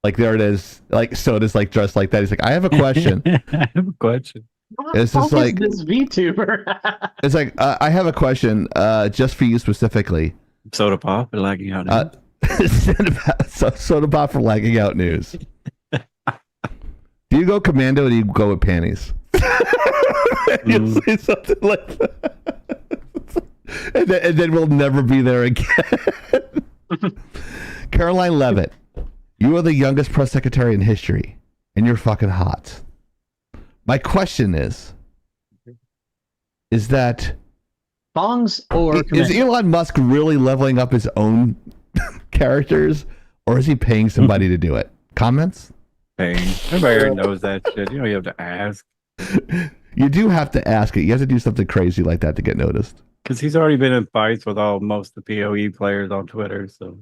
Like, there it is. Like, Soda's like dressed like that. He's like, I have a question. I have a question. It's just like this VTuber. it's like I have a question just for you specifically. Soda pop and lagging out. Soda pop for lagging out news. Do you go commando or do you go with panties? You say something like that. And then we'll never be there again. Caroline Levitt, you are the youngest press secretary in history, and you're fucking hot. My question is that Bongs or is Elon Musk really leveling up his own characters, or is he paying somebody to do it? Comments? Paying. Everybody already knows that shit. You have to ask. You do have to ask it. You have to do something crazy like that to get noticed. Because he's already been in fights with most of the PoE players on Twitter. So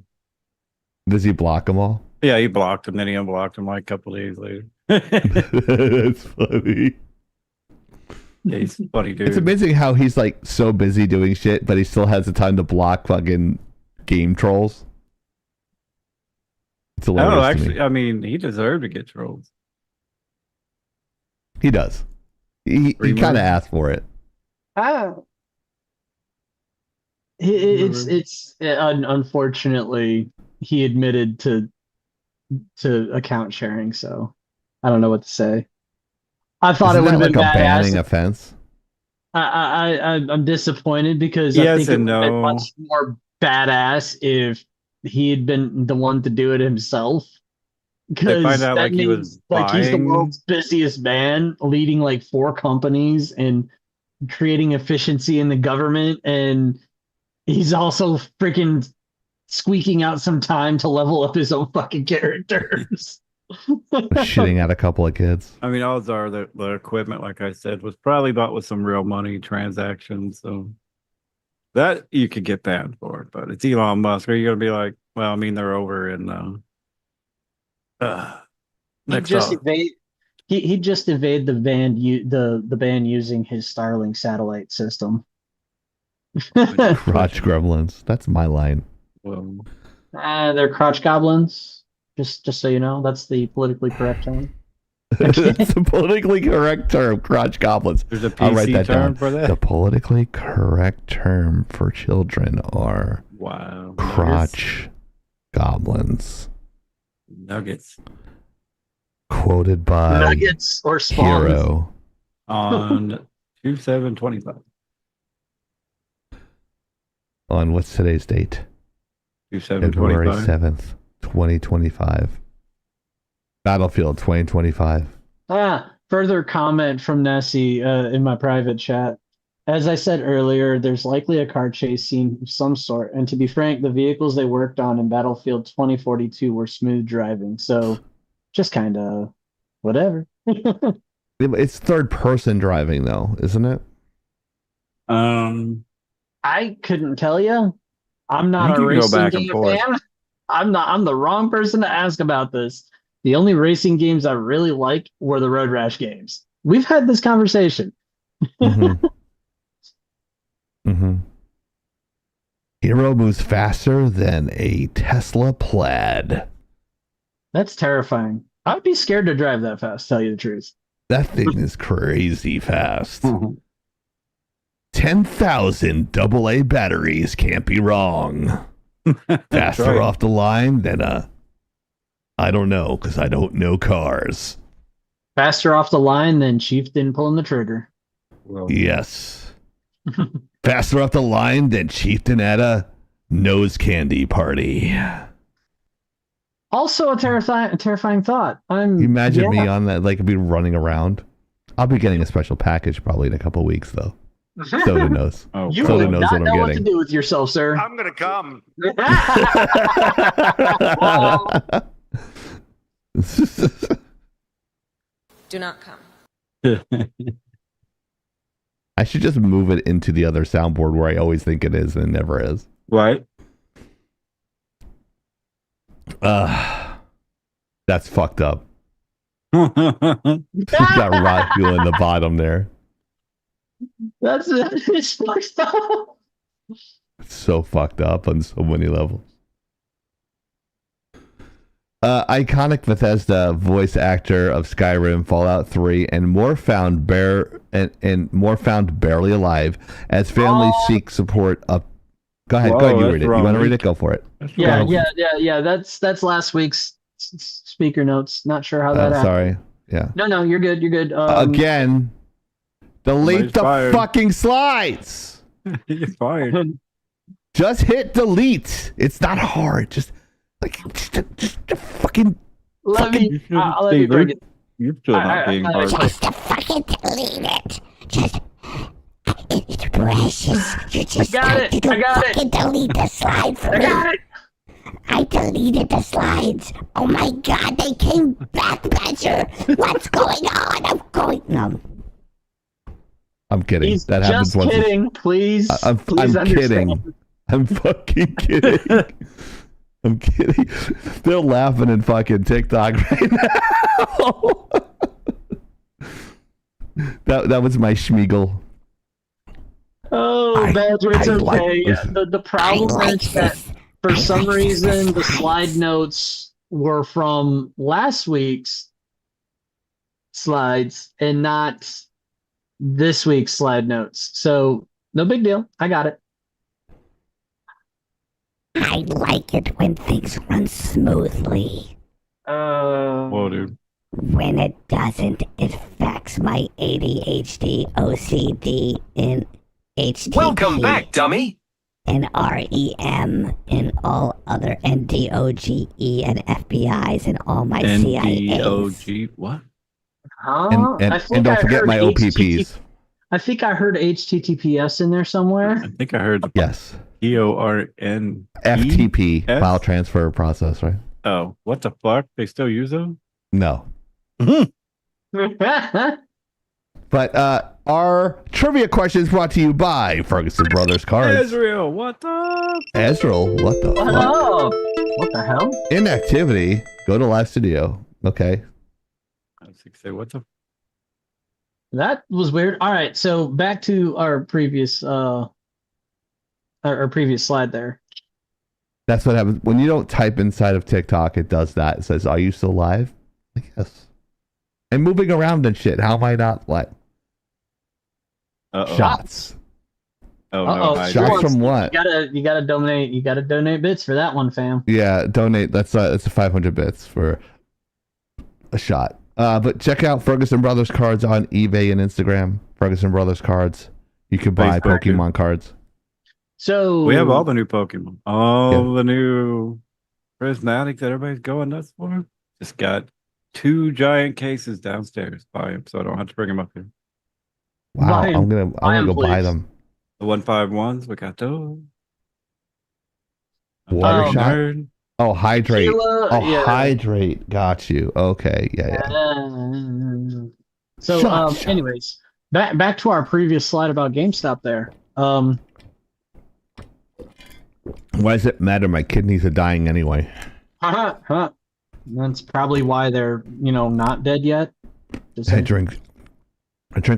Does he block them all? yeah, he blocked him. Then he unblocked him like a couple days later. That's funny. Yeah, he's a funny dude. It's amazing how he's like so busy doing shit, but he still has the time to block fucking game trolls. It's hilarious. Oh, actually, I mean, he deserved to get trolled. He does. He kind of asked for it. It's unfortunately he admitted to account sharing, so I don't know what to say. I thought Isn't it would have that been like a badass. banning offense? I'm disappointed because Yes I think it and would have been no. much more badass if he had been the one to do it himself. They find out that like he was means, like, he's the buying. world's busiest man, leading like 4 companies and creating efficiency in the government, and he's also freaking squeaking out some time to level up his own fucking characters. Shitting out a couple of kids. I mean, odds are that the equipment, like I said, was probably bought with some real money transactions. So that you could get banned for, but it's Elon Musk. Are you going to be like, well, I mean, they're over in next off. He just evade the ban using his Starlink satellite system. Crotch gremlins. That's my line. Well, They're crotch goblins. Just so you know, that's the politically correct term. That's the politically correct term, crotch goblins. there's a I'll write PC that term down. for that. The politically correct term for children are Wow. crotch goblins. Nuggets Quoted by Nuggets or spawns. Hero. on 2725. On what's today's date? February 2725. 7th, 2025. Battlefield 2025. Further comment from Nessie in my private chat. As I said earlier, there's likely a car chase scene of some sort, and to be frank, the vehicles they worked on in Battlefield 2042 were smooth driving, so just kind of whatever. It's third person driving though, isn't it? I couldn't tell you. I'm not You a can go racing back and game forth. fan. I'm the wrong person to ask about this. The only racing games I really like were the Road Rash games. We've had this conversation. Mm-hmm. Mm-hmm. Hero moves faster than a Tesla Plaid. That's terrifying. I'd be scared to drive that fast, tell you the truth. That thing is crazy fast. 10,000 AA batteries can't be wrong. Faster right. off the line than I don't know, because I don't know cars. Faster off the line than Chieftain pulling the trigger. Well, Yes. Faster off the line than Chieftain at a nose candy party. Also a terrifying thought. You imagine me on that, like, be running around. I'll be getting a special package probably in a couple weeks, though. Soda knows. oh, You Soda will knows not what I'm know what to getting. do with yourself, sir. I'm gonna come. Do not come. I should just move it into the other soundboard where I always think it is and it never is. Right. That's fucked up. Got Rot Fuel in the bottom there. It's fucked up. It's so fucked up on so many levels. Iconic Bethesda voice actor of Skyrim, Fallout 3, and more found barely alive as families seek support up. Go ahead, you read it. You want to read it? Go for it. Yeah. That's last week's speaker notes. Not sure how that happened. Sorry. Yeah. No, you're good. You're good. Again, delete the fired. fucking slides. You're fired. Just hit delete. It's not hard. Just fucking. Let me bring it. You're still not being hard. Just to fucking delete it. Just. It's precious. You just I got it. fucking delete the slide for me. I deleted the slides. Oh my god, they came back, Badger. What's going on? No. I'm kidding. He's that happens just once. kidding. Please. I'm understand. kidding. I'm fucking kidding. I'm kidding. They're laughing in fucking TikTok right now. that was my schmiegel. Oh, Badger, it's okay. The problem is that for some reason the slide notes were from last week's slides and not this week's slide notes. So no big deal. I got it. I like it when things run smoothly. Whoa, dude. When it doesn't, it affects my ADHD, OCD, and HTTP. Welcome back, dummy. And REM, and all other NDOGE, and FBI's, and all my CIAs. NDOG, what? Huh? And don't forget my OPPs. I think I heard HTTPS in there somewhere. I think I heard the Yes. EORN. FTP, file transfer process, right? Oh, what the fuck? They still use them? No. But our trivia question is brought to you by Ferguson Brothers Cards. Israel, what the? Ezreal, what the fuck? Oh, what the hell? Inactivity. Go to live studio. Okay. I was like, say, what the? That was weird. All right, so back to our previous our previous slide there. That's what happens when you don't type inside of TikTok. It does that. It says, "Are you still live?" Like, yes. And moving around and shit. How am I not what? Shots. Oh Uh-oh. no! Shots from what? You gotta donate. You gotta donate bits for that one, fam. Yeah, donate. That's a 500 bits for a shot. But check out Ferguson Brothers Cards on eBay and Instagram. Ferguson Brothers Cards. You could buy Facebook, Pokemon cards. So we have all the new Pokemon, all the new prismatic that everybody's going nuts for. Just got 2 giant cases downstairs. Buy them, so I don't have to bring them up here. Wow, I'm gonna go buy them. The 151s, we got those. Water shot. Nerd. Oh, hydrate. Tequila, yeah. Hydrate. Got you. Okay. Yeah. So, Shot. anyways, back to our previous slide about GameStop there. Why does it matter? My kidneys are dying anyway. That's probably why they're, not dead yet. I drink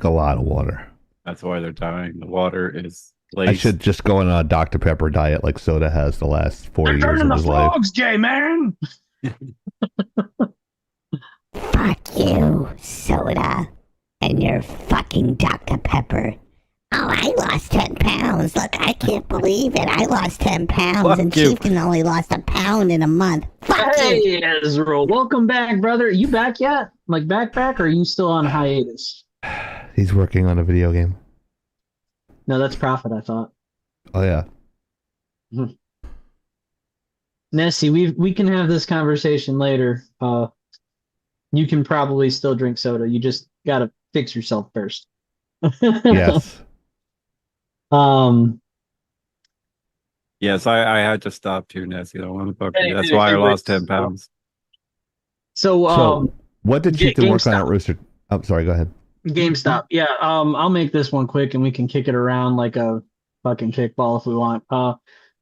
a lot of water. That's why they're dying. The water is laced. I should just go on a Dr. Pepper diet like Soda has the last 40 years of his life. J-Man! Fuck you, Soda, and your fucking Dr. Pepper. Oh, I lost 10 pounds. Look, I can't believe it. I lost 10 pounds, Fuck and you. Chieftain only lost a pound in a month. Fuck you. Hey, Ezra, welcome back, brother. You back yet? Like back, or are you still on hiatus? He's working on a video game. No, that's Prophet, I thought. Oh, yeah. Nessie, we can have this conversation later. You can probably still drink soda. You just gotta fix yourself first. Yes. Yes, I had to stop too, Nessie. I don't want to fuck you. That's Anyways, why I lost 10 pounds. So, what did Chieftain work on GameStop. at Rooster? Oh, sorry. Go ahead. GameStop. Yeah, I'll make this one quick and we can kick it around like a fucking kickball if we want.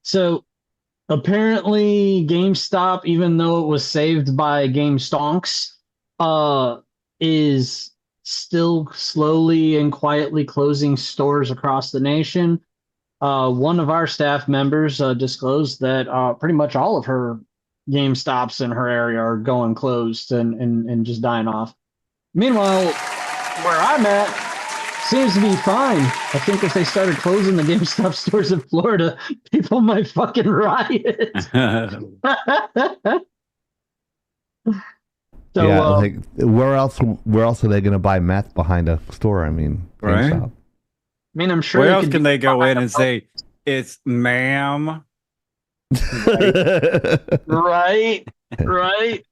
So apparently GameStop, even though it was saved by GameStonks, is still slowly and quietly closing stores across the nation. One of our staff members disclosed that pretty much all of her GameStops in her area are going closed and just dying off. Meanwhile, where I'm at seems to be fine. I think if they started closing the GameStop stores in Florida, people might fucking riot. So, yeah, like where else are they going to buy meth behind a store? I mean, Right? GameStop. I mean, I'm sure Where they else could can do they go in and behind say, it's ma'am? right, right.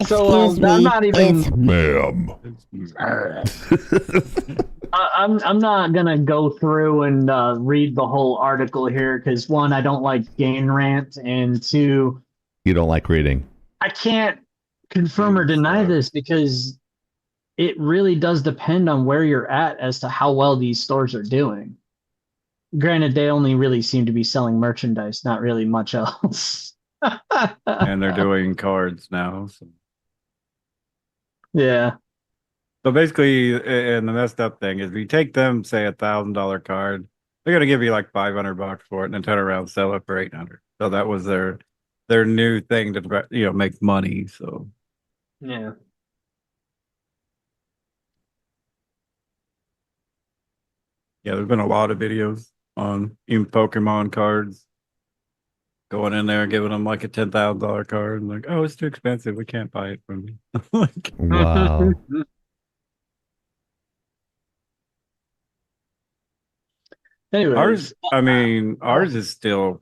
So Excuse I'm me, not even. it's Ma'am. I'm not gonna go through and read the whole article here because one, I don't like Gain Rant, and two, You don't like reading. I can't confirm or deny this because it really does depend on where you're at as to how well these stores are doing. Granted, they only really seem to be selling merchandise, not really much else. And they're doing cards now. So. Yeah. So basically, and the messed up thing is, if you take them, say $1,000 card, they're gonna give you like $500 for it, and then turn around and sell it for 800. So that was their new thing to make money. So Yeah. yeah, there's been a lot of videos on even Pokemon cards going in there, giving them like a $10,000 card, and like, oh, it's too expensive, we can't buy it from you. Like, Wow. Anyways, ours is still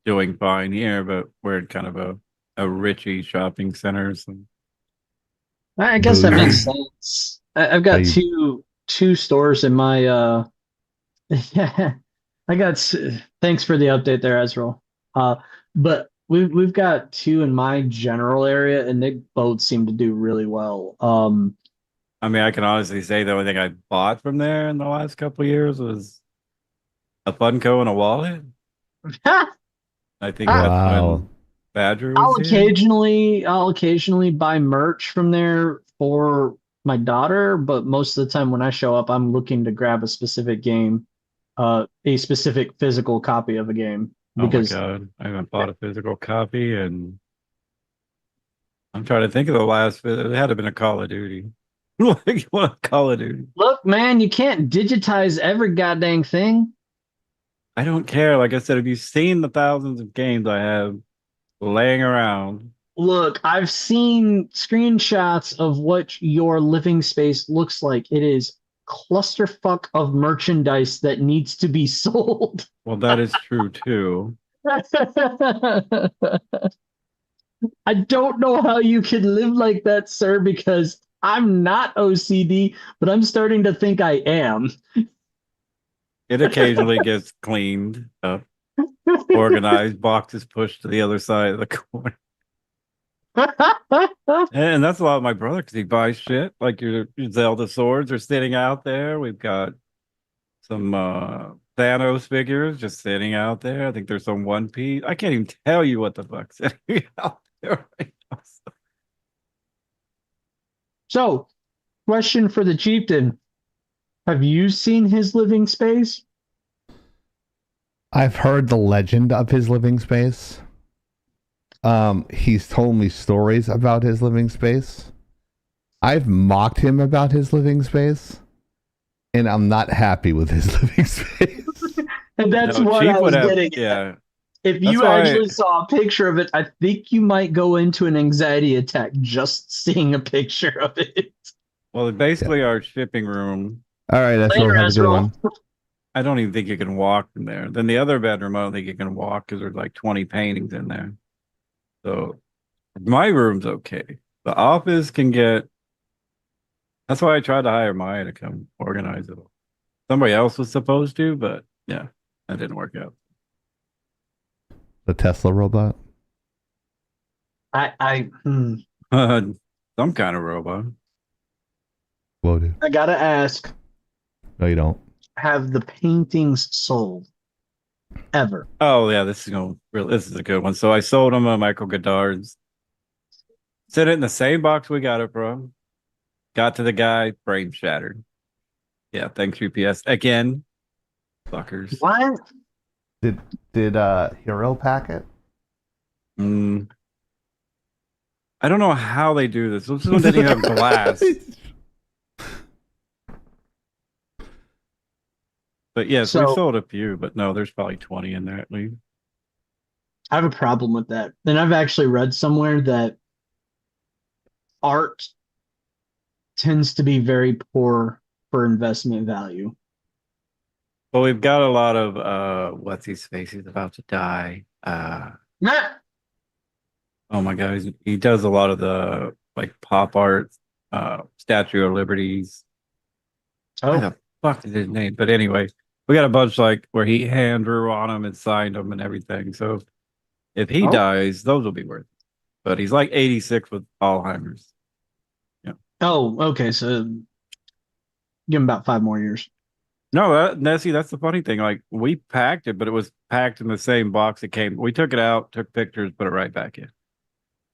doing fine here, but we're in kind of a richy shopping center. So. I guess that makes Bougie. sense. I've got two stores in my yeah. Thanks for the update there, Ezreal. But we've got two in my general area, and they both seem to do really well. I mean, I can honestly say the only thing I bought from there in the last couple of years was a Funko and a wallet. I think that's when Badger was I'll occasionally buy merch from there for my daughter, but most of the time when I show up, I'm looking to grab a specific game, a specific physical copy of a game. Because oh my God, I haven't bought a physical copy, and I'm trying to think of the last. It had to have been a Call of Duty. Like what Call of Duty? look, man, you can't digitize every goddamn thing. I don't care. Like I said, have you seen the thousands of games I have laying around? Look, I've seen screenshots of what your living space looks like. It is clusterfuck of merchandise that needs to be sold. Well, that is true too. I don't know how you can live like that, sir, because I'm not OCD, but I'm starting to think I am. It occasionally gets cleaned up, organized, boxes pushed to the other side of the corner. And that's a lot of my brother because he buys shit like your Zelda swords are sitting out there. We've got some Thanos figures just sitting out there. I think there's some One Piece. I can't even tell you what the fuck's sitting out there right now. So, question for the chieftain. Have you seen his living space? I've heard the legend of his living space. He's told me stories about his living space. I've mocked him about his living space, and I'm not happy with his living space. And that's No, what Chief I was would have- getting yeah. at. If That's you why- actually saw a picture of it, I think you might go into an anxiety attack just seeing a picture of it. Well, basically our shipping room. All right, that's Later, have a good Ezreal. one. I don't even think you can walk in there. Then the other bedroom, I don't think you can walk because there's like 20 paintings in there. So my room's okay. The office can get. That's why I tried to hire Maya to come organize it. Somebody else was supposed to, but yeah, that didn't work out. The Tesla robot. Some kind of robot. Whoa, dude. I gotta ask, No, you don't. have the paintings sold ever? Oh yeah, this is a good one. So I sold him a Michael Goddard's. Set it in the same box we got it from. Got to the guy, frame shattered. Yeah, thanks UPS again. Fuckers. What? Did Hero pack it? I don't know how they do this. This one didn't even have glass. But yes, we So- sold a few, but no, there's probably 20 in there at least. I have a problem with that. And I've actually read somewhere that art tends to be very poor for investment value. Well, we've got a lot of what's his face? He's about to die. Nah. Oh my God, he does a lot of the like pop art, Statue of Liberties. Why Oh, the fuck is his name? But anyway, we got a bunch like where he hand drew on them and signed them and everything. So if he Oh. dies, those will be worth it. But he's like 86 with Alzheimer's. oh, okay. So give him about 5 more years. No, Nessie, that's the funny thing. Like we packed it, but it was packed in the same box it came. We took it out, took pictures, put it right back in.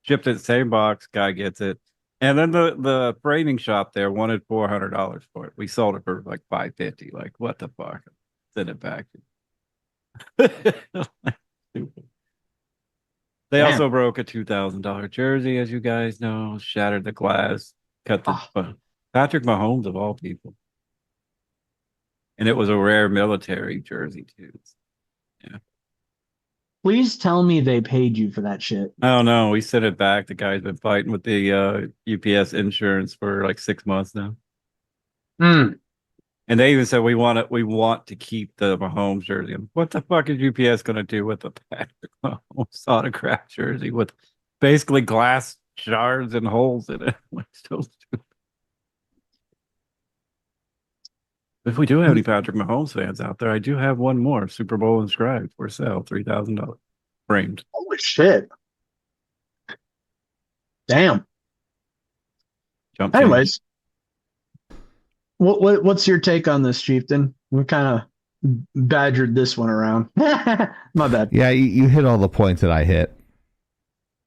Shipped it, same box, guy gets it. And then the framing shop there wanted $400 for it. We sold it for like $550. Like, what the fuck? Send it back. Stupid. They Damn. also broke a $2,000 jersey, as you guys know, shattered the glass, cut the Patrick Mahomes of all people. And it was a rare military jersey too. Yeah. Please tell me they paid you for that shit. I don't know. We sent it back. The guy's been fighting with the UPS insurance for like 6 months now. Mm. And they even said we want to keep the Mahomes jersey. What the fuck is UPS gonna do with the Patrick Mahomes autograph jersey with basically glass shards and holes in it? Like, so stupid. If we do have any Patrick Mahomes fans out there, I do have one more Super Bowl inscribed for sale, $3,000 framed. Holy shit. Damn. Jump Anyways, what's your take on this, Chieftain? We kind of badgered this one around. My bad. Yeah, you hit all the points that I hit.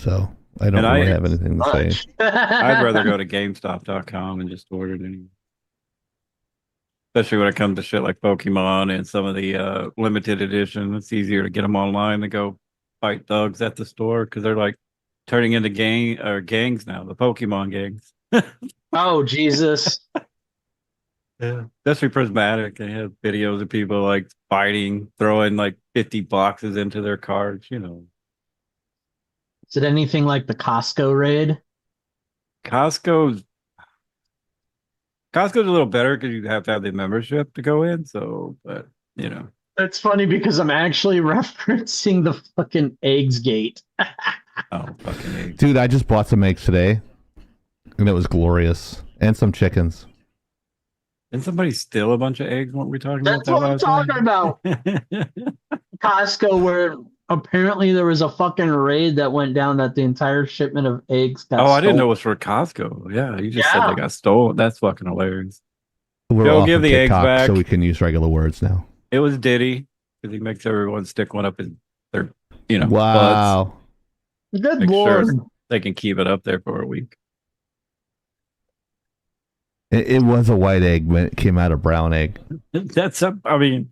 So I don't And really have anything to say. I'd rather go to GameStop.com and just order it anyway. Especially when it comes to shit like Pokemon and some of the limited edition. It's easier to get them online than go fight thugs at the store because they're like turning into gangs now, the Pokemon gangs. Oh, Jesus. Yeah. Especially Prismatic. They have videos of people like fighting, throwing like 50 boxes into their cards, you know. Is it anything like the Costco raid? Costco's a little better because you have to have the membership to go in. So, but you know, It's funny because I'm actually referencing the fucking eggs gate. oh fucking eggs. Dude, I just bought some eggs today, and it was glorious. And some chickens. Didn't somebody steal a bunch of eggs? Weren't we talking That's about what I'm that talking about. Costco, where apparently there was a fucking raid that went down that the entire shipment of eggs got I didn't know it stolen. was for Costco. Yeah, you just said Yeah. they got stolen. That's fucking hilarious. We're Go off give of the eggs TikTok, back. so we can use regular words now. It was Diddy because he makes everyone stick one up in their, you know, butts. Wow. Good Make lord. sure they can keep it up there for a week. It was a white egg when it came out of brown egg. That's up. I mean,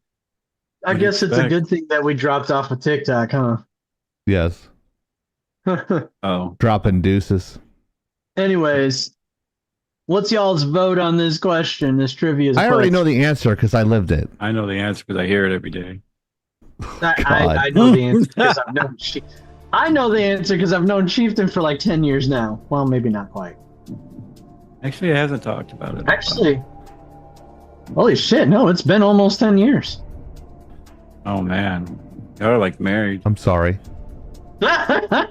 I What do you guess it's a expect? good thing that we dropped off of TikTok, huh? Yes. oh, Dropping deuces. Anyways, what's y'all's vote on this question? This trivia I already know the answer because I lived it. I know the answer because I hear it every day. I know the answer because I've known I know the answer because I've known Chieftain for like 10 years now. Well, maybe not quite. Actually, it hasn't talked about it. Actually, holy shit, no, it's been almost 10 years. Oh man, y'all like married. I'm sorry. I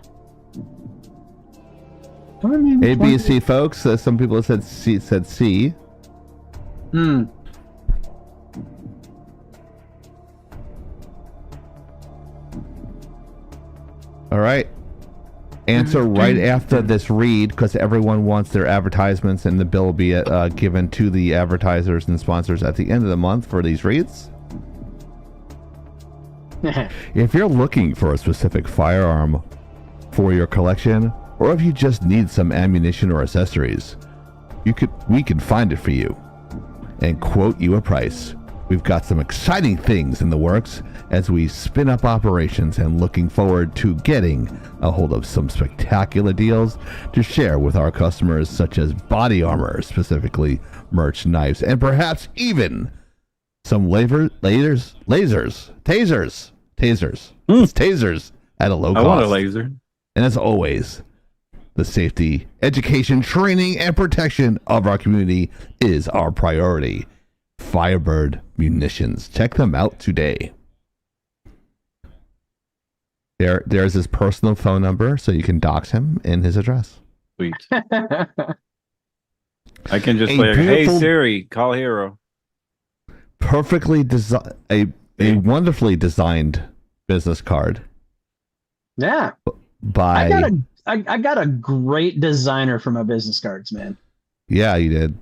A, B, and C, folks. Some people said C. Hmm. All right. Answer right after this read because everyone wants their advertisements and the bill will be given to the advertisers and sponsors at the end of the month for these reads. If you're looking for a specific firearm for your collection, or if you just need some ammunition or accessories, we can find it for you and quote you a price We've got some exciting things in the works as we spin up operations and looking forward to getting a hold of some spectacular deals to share with our customers, such as body armor, specifically merch, knives, and perhaps even some tasers. It's tasers at a low cost. I want a laser. And as always, the safety, education, training, and protection of our community is our priority. Firebird Munitions. Check them out today. There's his personal phone number, so you can dox him and his address. Sweet. I can just A play, hey beautiful- Siri, call Hero. Perfectly designed, a wonderfully designed business card Yeah. by. I got a great designer for my business cards, man. Yeah, you did.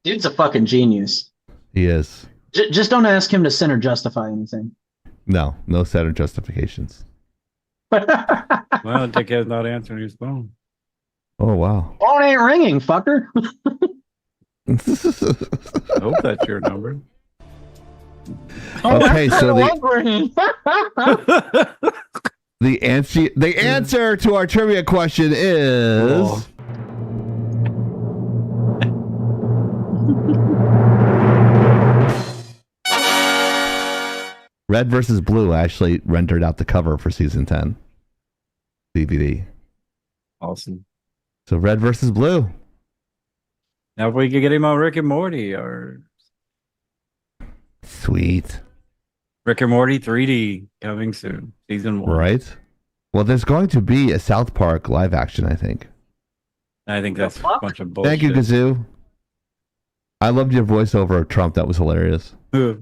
Dude's a fucking genius. He is. Just don't ask him to sin or justify anything. No set or justifications. Well, Dickhead's not answering his phone. Oh wow. Phone ain't ringing, fucker. I hope that's your number. Okay, so ringing. the answer to our trivia question is. Oh. Red versus Blue actually rendered out the cover for season 10 DVD. Awesome. So Red versus Blue. Now if we could get him on Rick and Morty or Sweet. Rick and Morty 3D coming soon, season 1. Right? Well, there's going to be a South Park live action, I think. I think that's a bunch of bullshit. Thank you, Kazoo. I loved your voiceover of Trump. That was hilarious. What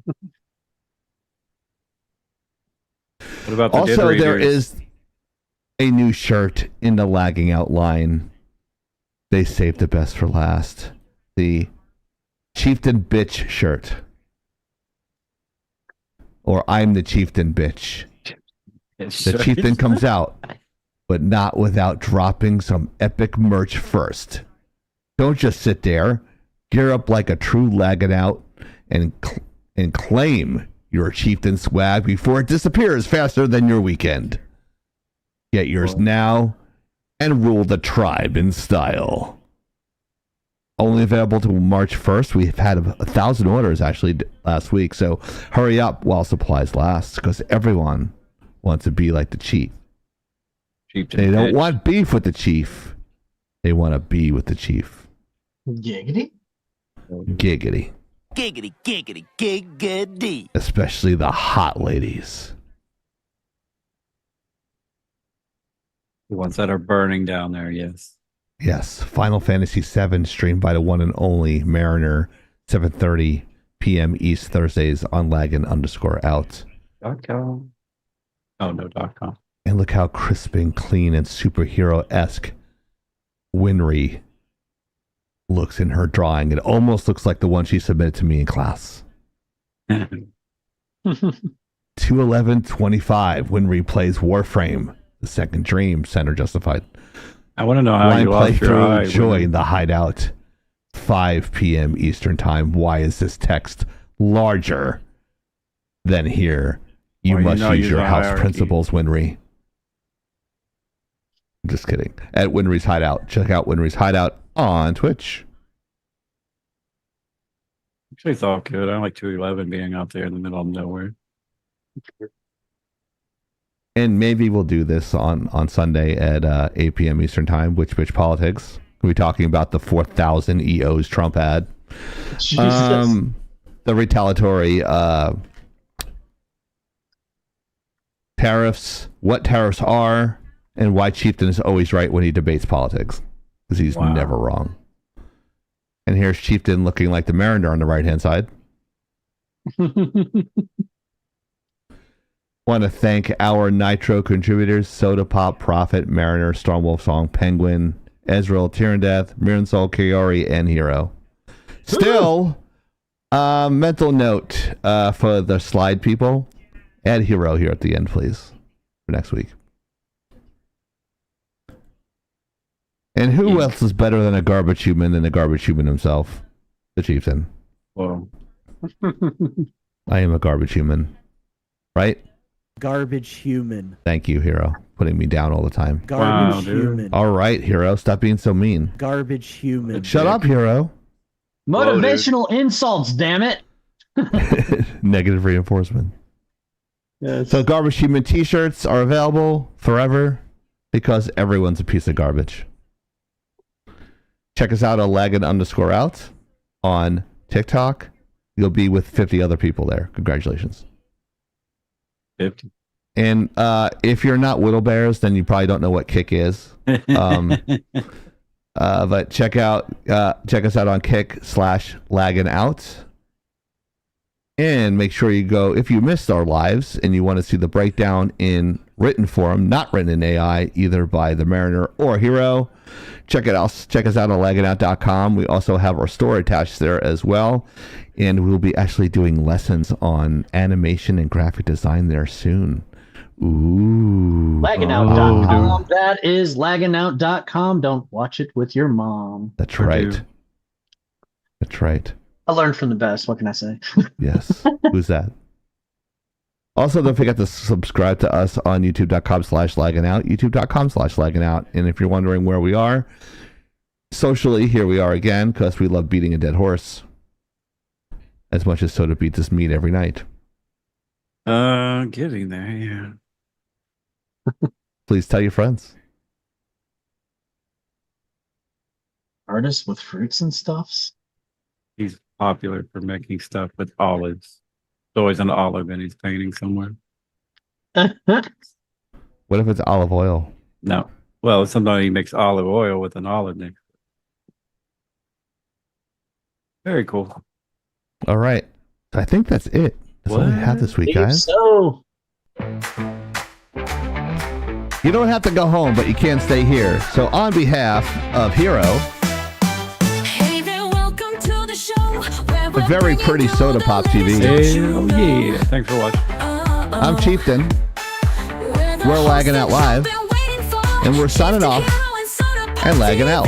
about the Also, Did there Readers? is a new shirt in the lagging out line. They saved the best for last. The Chieftain Bitch shirt. Or I'm the Chieftain Bitch. The Chieftain comes out, but not without dropping some epic merch first. Don't just sit there. Gear up like a true lagging out and claim your Chieftain swag before it disappears faster than your weekend. Get yours now and rule the tribe in style. Only available till March 1st. We've had 1,000 orders actually last week, so hurry up while supplies last, because everyone wants to be like the chief. They don't want beef with the chief. They want to be with the chief. Giggity? Giggity. Giggity, giggity, giggity. Especially the hot ladies. The ones that are burning down there, yes. Yes. Final Fantasy VII streamed by the one and only Mariner, 7:30 p.m. East Thursdays on Laggin_out. .com. Oh, no, .com. And look how crisp and clean and superhero-esque Winry looks in her drawing. It almost looks like the one she submitted to me in class. 2/11/25. Winry plays Warframe, The Second Dream, Center Justified. I want to know how Line you lost your playthrough, eye. join the Hideout, 5 p.m. Eastern Time. Why is this text larger than here? You Well, must know use you're your the house hierarchy. principles, Winry. Just kidding. At Winry's Hideout. Check out Winry's Hideout on Twitch. Actually, it's all good. I like 211 being out there in the middle of nowhere. And maybe we'll do this on Sunday at 8 p.m. Eastern Time. Which Bitch Politics. We'll be talking about the 4,000 EOs Trump had. Jesus. The retaliatory tariffs, what tariffs are, and why Chieftain is always right when he debates politics. Because he's Wow. never wrong. And here's Chieftain looking like the Mariner on the right-hand side. Want to thank our Nitro contributors, Soda Pop, Prophet, Mariner, Stormwolf Song, Penguin, Ezreal, Tyrandeth, Miransoul, Kiori, and Hero. Still, mental note for the slide people, add Hero here at the end, please, for next week. And who else is better than a garbage human than the garbage human himself? The Chieftain. Well, I am a garbage human. Right? Garbage human. Thank you, Hero. Putting me down all the time. Garbage Wow, dude. human. All right, Hero. Stop being so mean. Garbage human. Shut up, Hero. Motivational insults, damn it. Negative reinforcement. Yes. So garbage human t-shirts are available forever because everyone's a piece of garbage. Check us out at laggin_out on TikTok. You'll be with 50 other people there. Congratulations. 50. And if you're not Whittle Bears, then you probably don't know what Kick is. But check us out on Kick/laggin_out. And make sure you go, if you missed our lives and you want to see the breakdown in written form, not written in AI, either by the Mariner or Hero, check it out. Check us out on lagginout.com. We also have our store attached there as well. And we'll be actually doing lessons on animation and graphic design there soon. Ooh. Lagginout.com. That is lagginout.com. Don't watch it with your mom. That's right. That's right. I learned from the best. What can I say? Yes. Who's that? Also, don't forget to subscribe to us on youtube.com/lagginout, youtube.com/lagginout. And if you're wondering where we are, socially, here we are again, because we love beating a dead horse. As much as Soda beats his meat every night. Getting there, yeah. Please tell your friends. Artists with fruits and stuffs? He's popular for making stuff with olives. There's always an olive in his painting somewhere. What if it's olive oil? No. Well, sometimes he makes olive oil with an olive next. Very cool. All right. I think that's it. That's all we have this week, guys. So, you don't have to go home, but you can stay here. So on behalf of Hero, a very pretty Soda Pop TV. Hell yeah. Thanks for watching. I'm Chieftain. We're Lagging Out Live. And we're signing off and lagging out.